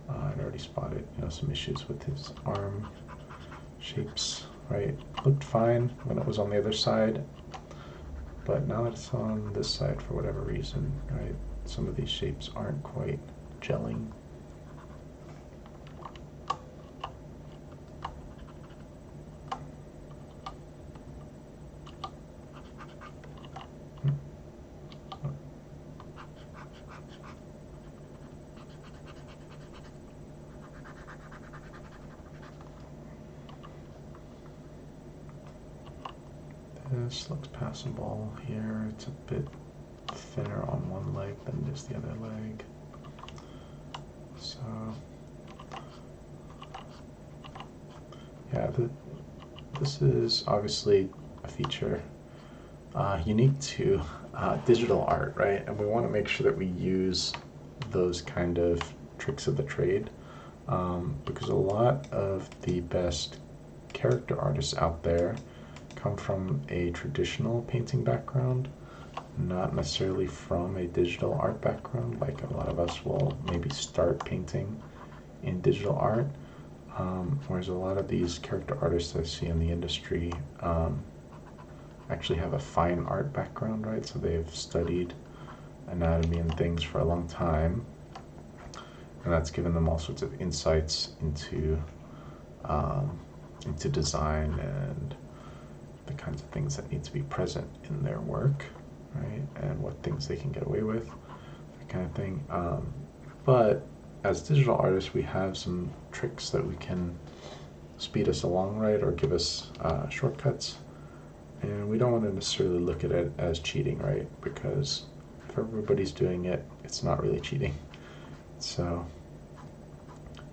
I'd already spotted some issues with his arm shapes, right? Looked fine when it was on the other side, but now that it's on this side for whatever reason, right? Some of these shapes aren't quite gelling. This looks passable here. It's a bit thinner on one leg than just the other leg. So, yeah, this is obviously a feature unique to digital art, right? And we want to make sure that we use those kind of tricks of the trade because a lot of the best character artists out there come from a traditional painting background, not necessarily from a digital art background. Like a lot of us will maybe start painting in digital art, whereas a lot of these character artists I see in the industry actually have a fine art background, right? So they've studied anatomy and things for a long time, and that's given them all sorts of insights into design and the kinds of things that need to be present in their work, right? And what things they can get away with, that kind of thing. But as digital artists, we have some tricks that we can speed us along, right? Or give us shortcuts. And we don't want to necessarily look at it as cheating, right? Because if everybody's doing it, it's not really cheating. So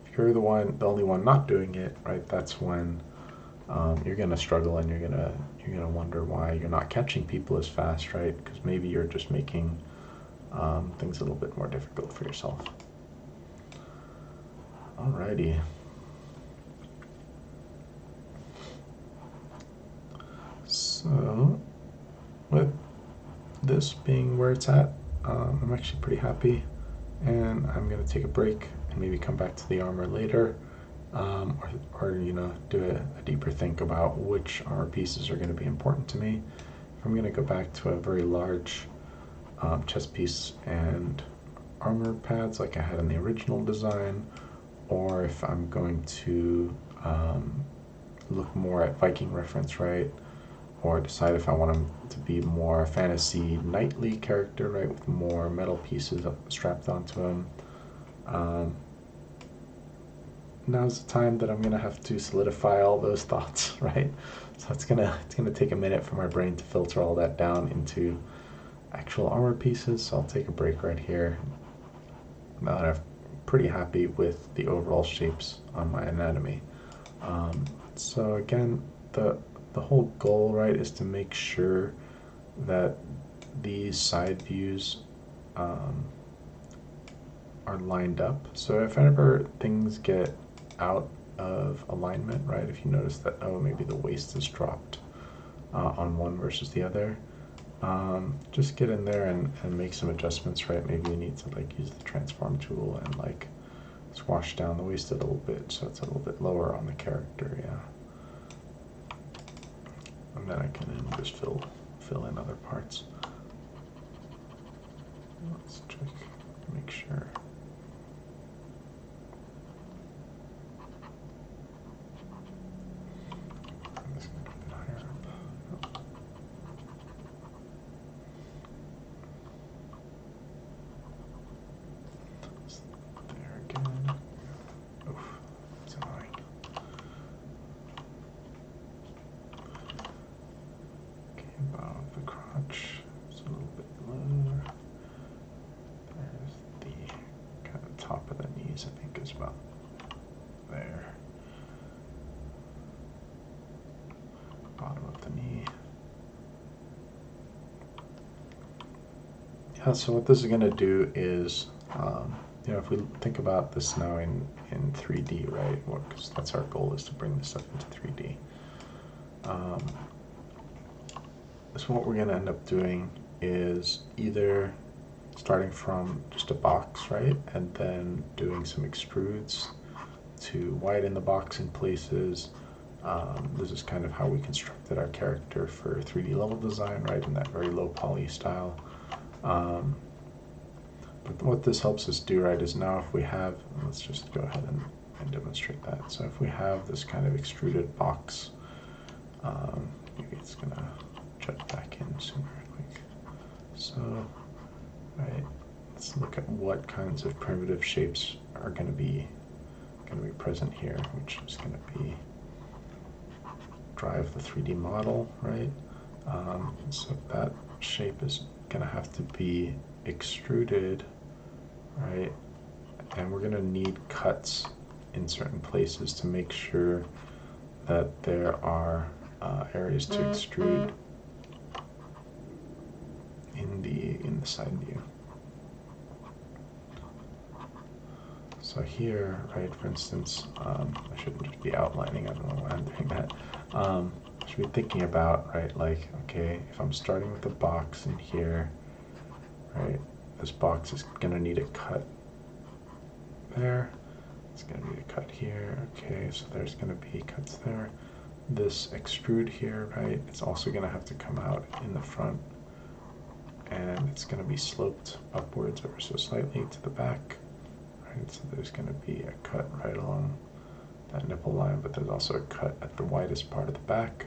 if you're the only one not doing it, right, that's when you're gonna struggle and you're gonna wonder why you're not catching people as fast, right? Because maybe you're just making things a little bit more difficult for yourself. Alrighty. So with this being where it's at, I'm actually pretty happy, and I'm gonna take a break and maybe come back to the armor later. Or do a deeper think about which armor pieces are going to be important to me. If I'm going to go back to a very large chest piece and armor pads like I had in the original design, or if I'm going to look more at Viking reference, right? Or decide if I want them to be more fantasy knightly character, right, with more metal pieces strapped onto them. Now's the time that I'm gonna have to solidify all those thoughts, right? So it's gonna take a minute for my brain to filter all that down into actual armor pieces. So I'll take a break right here. Now that I'm pretty happy with the overall shapes on my anatomy. So again, the whole goal, right, is to make sure that these side views are lined up. So if ever things get out of alignment, right, if you notice that, oh, maybe the waist is dropped on one versus the other, just get in there and make some adjustments, right? Maybe you need to like use the transform tool and like squash down the waist a little bit so it's a little bit lower on the character, yeah. And then I can just fill in other parts. Let's check, make sure. Above the crotch, it's a little bit lower. There's the So what this is going to do is, if we think about this now in 3D, right? Because that's our goal, is to bring this stuff into 3D. So what we're going to end up doing is either starting from just a box, right, and then doing some extrudes to widen the box in places. This is kind of how we constructed our character for 3D level design, right, in that very low poly style. But what this helps us do, right, is now if we have, let's just go ahead and demonstrate that. So if we have this kind of extruded box, maybe it's going to jut back in sooner. So, right, let's look at what kinds of primitive shapes are going to be present here, which is going to be drive the 3D model, right? So that shape is going to have to be extruded, right? And we're going to need cuts in certain places to make sure that there are areas to extrude in the side view. So here, right, for instance, I shouldn't just be outlining, I don't know why I'm doing that. I should be thinking about, right, like, okay, if I'm starting with a box in here, right, this box is going to need a cut there. It's going to need a cut here. Okay, so there's going to be cuts there. This extrude here, right, it's also going to have to come out in the front, and it's going to be sloped upwards ever so slightly to the back. Right, so there's going to be a cut right along that nipple line, but there's also a cut at the widest part of the back.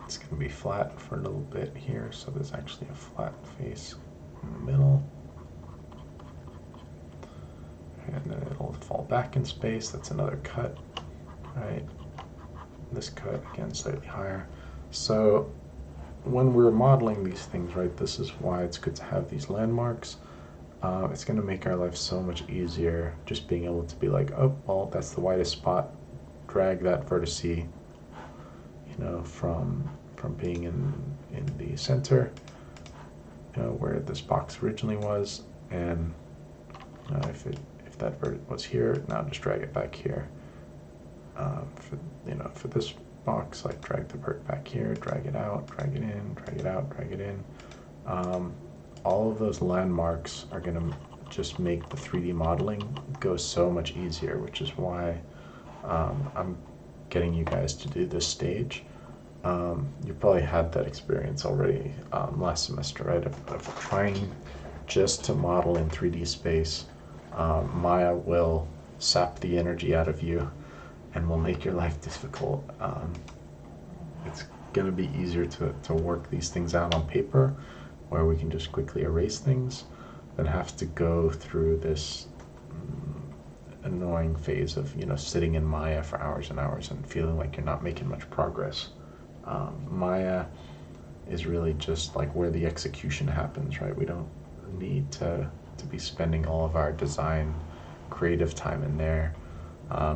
It's going to be flat for a little bit here, so there's actually a flat face in the middle. And then it'll fall back in space. That's another cut, right? This cut, again, slightly higher. So when we're modeling these things, right, this is why it's good to have these landmarks. It's going to make our life so much easier just being able to be like, oh, well, that's the widest spot. Drag that vertice, from being in the center, where this box originally was, and if that vert was here, now just drag it back here. For this box, like drag the vert back here, drag it out, drag it in, drag it out, drag it in. All of those landmarks are going to just make the 3D modeling go so much easier, which is why I'm getting you guys to do this stage. You probably had that experience already last semester, right, of trying just to model in 3D space. Maya will sap the energy out of you and will make your life difficult. It's going to be easier to work these things out on paper, where we can just quickly erase things, than have to go through this annoying phase of sitting in Maya for hours and hours and feeling like you're not making much progress. Maya is really just like where the execution happens, right? We don't need to be spending all of our design creative time in there,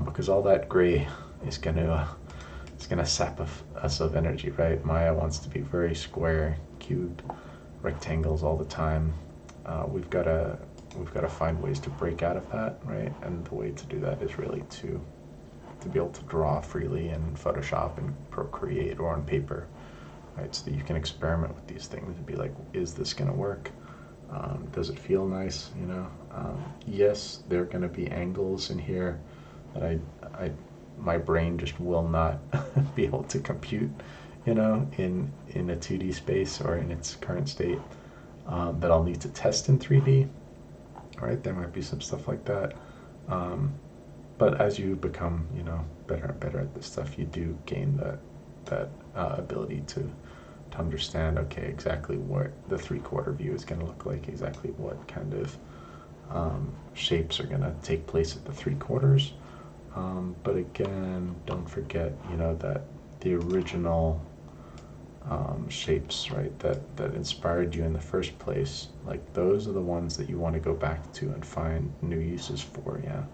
because all that gray is gonna sap us of energy, right? Maya wants to be very square, cube, rectangles all the time. We've got to find ways to break out of that, right? And the way to do that is really to be able to draw freely in Photoshop and Procreate or on paper, right? So that you can experiment with these things and be like, is this going to work? Does it feel nice? Yes, there are going to be angles in here that my brain just will not be able to compute, in a 2D space or in its current state, that I'll need to test in 3D, right? There might be some stuff like that. But as you become, better and better at this stuff, you do gain that ability to understand, okay, exactly what the 3/4 view is going to look like, exactly what kind of shapes are going to take place at the 3/4. But again, don't forget, that the original shapes, right, that inspired you in the first place, like those are the ones that you want to go back to and find new uses for. Yeah.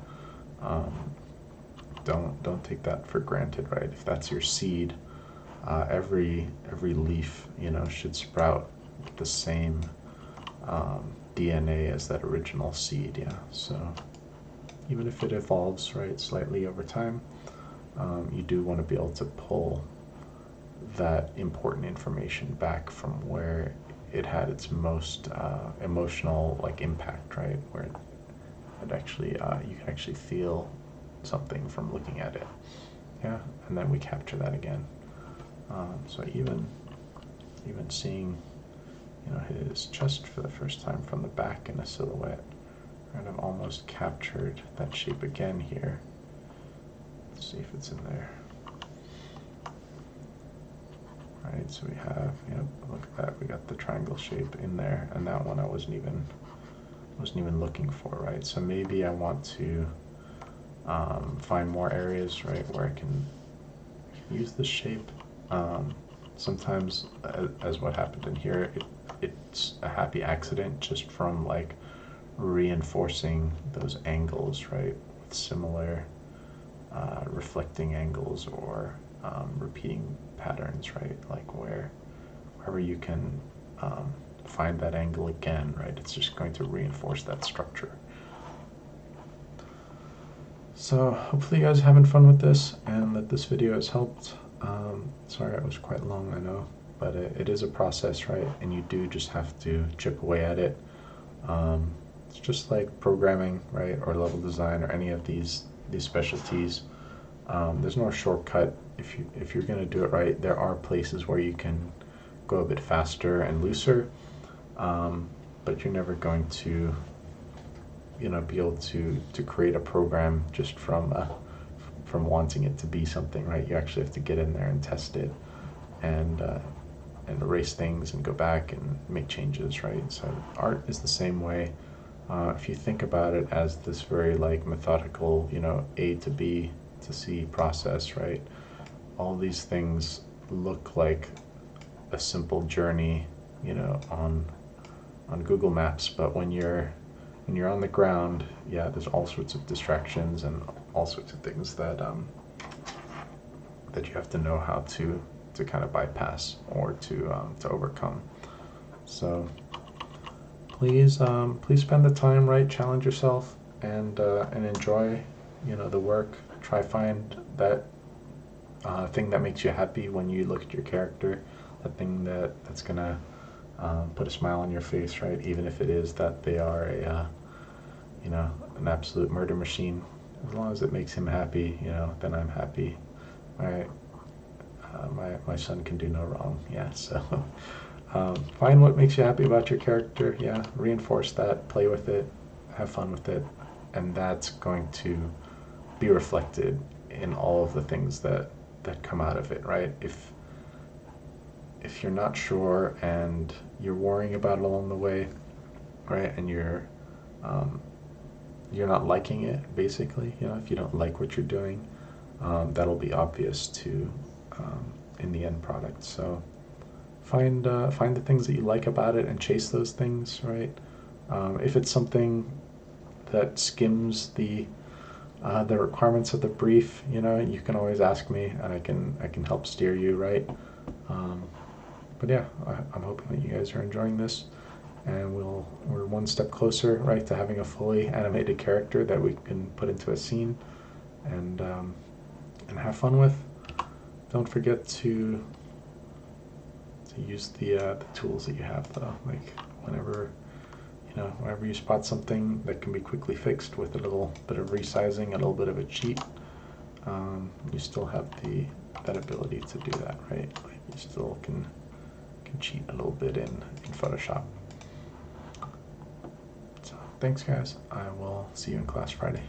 Don't take that for granted, right? If that's your seed, every leaf, should sprout with the same DNA as that original seed, yeah. So even if it evolves, right, slightly over time, you do want to be able to pull that important information back from where it had its most emotional like impact, right, where it actually you can actually feel something from looking at it, yeah, and then we capture that again. So even seeing, you know, his chest for the first time from the back in a silhouette, kind of almost captured that shape again here. Let's see if it's in there. Right, so we have, yep, look at that, we got the triangle shape in there, and that one I wasn't even looking for, right? So maybe I want to find more areas, right, where I can use this shape. Sometimes, as what happened in here, it's a happy accident just from like reinforcing those angles, right, with similar reflecting angles or repeating patterns, right, like wherever you can find that angle again, right, it's just going to reinforce that structure. So hopefully you guys are having fun with this and that this video has helped. Sorry it was quite long, I know, but it is a process, right, and you do just have to chip away at it. It's just like programming, right, or level design or any of these specialties. There's no shortcut. If you're going to do it right, there are places where you can go a bit faster and looser, but you're never going to, you know, be able to create a program just from wanting it to be something, right? You actually have to get in there and test it and erase things and go back and make changes, right? So art is the same way. If you think about it as this very like methodical, you know, A to B to C process, right? All these things look like a simple journey, you know, on Google Maps, but when you're on the ground, yeah, there's all sorts of distractions and all sorts of things that that you have to know how to kind of bypass or to overcome. So please spend the time, right? Challenge yourself and enjoy, you know, the work. Try find that thing that makes you happy when you look at your character. That thing that's gonna put a smile on your face, right? Even if it is that they are a you know, an absolute murder machine. As long as it makes him happy, you know, then I'm happy. My son can do no wrong. Yeah, so find what makes you happy about your character. Yeah, reinforce that, play with it, have fun with it, and that's going to be reflected in all of the things that come out of it, right? If you're not sure and you're worrying about it along the way, right, and you're not liking it, basically, you know, if you don't like what you're doing, that'll be obvious to in the end product. So find the things that you like about it and chase those things, right? If it's something that skims the requirements of the brief, you know, you can always ask me and I can help steer you, right? But yeah, I'm hoping that you guys are enjoying this, and we're one step closer, right, to having a fully animated character that we can put into a scene and have fun with. Don't forget to use the tools that you have, though. Like whenever you spot something that can be quickly fixed with a little bit of resizing, a little bit of a cheat, you still have that ability to do that, right? Like you still can cheat a little bit in Photoshop. So thanks, guys. I will see you in class Friday.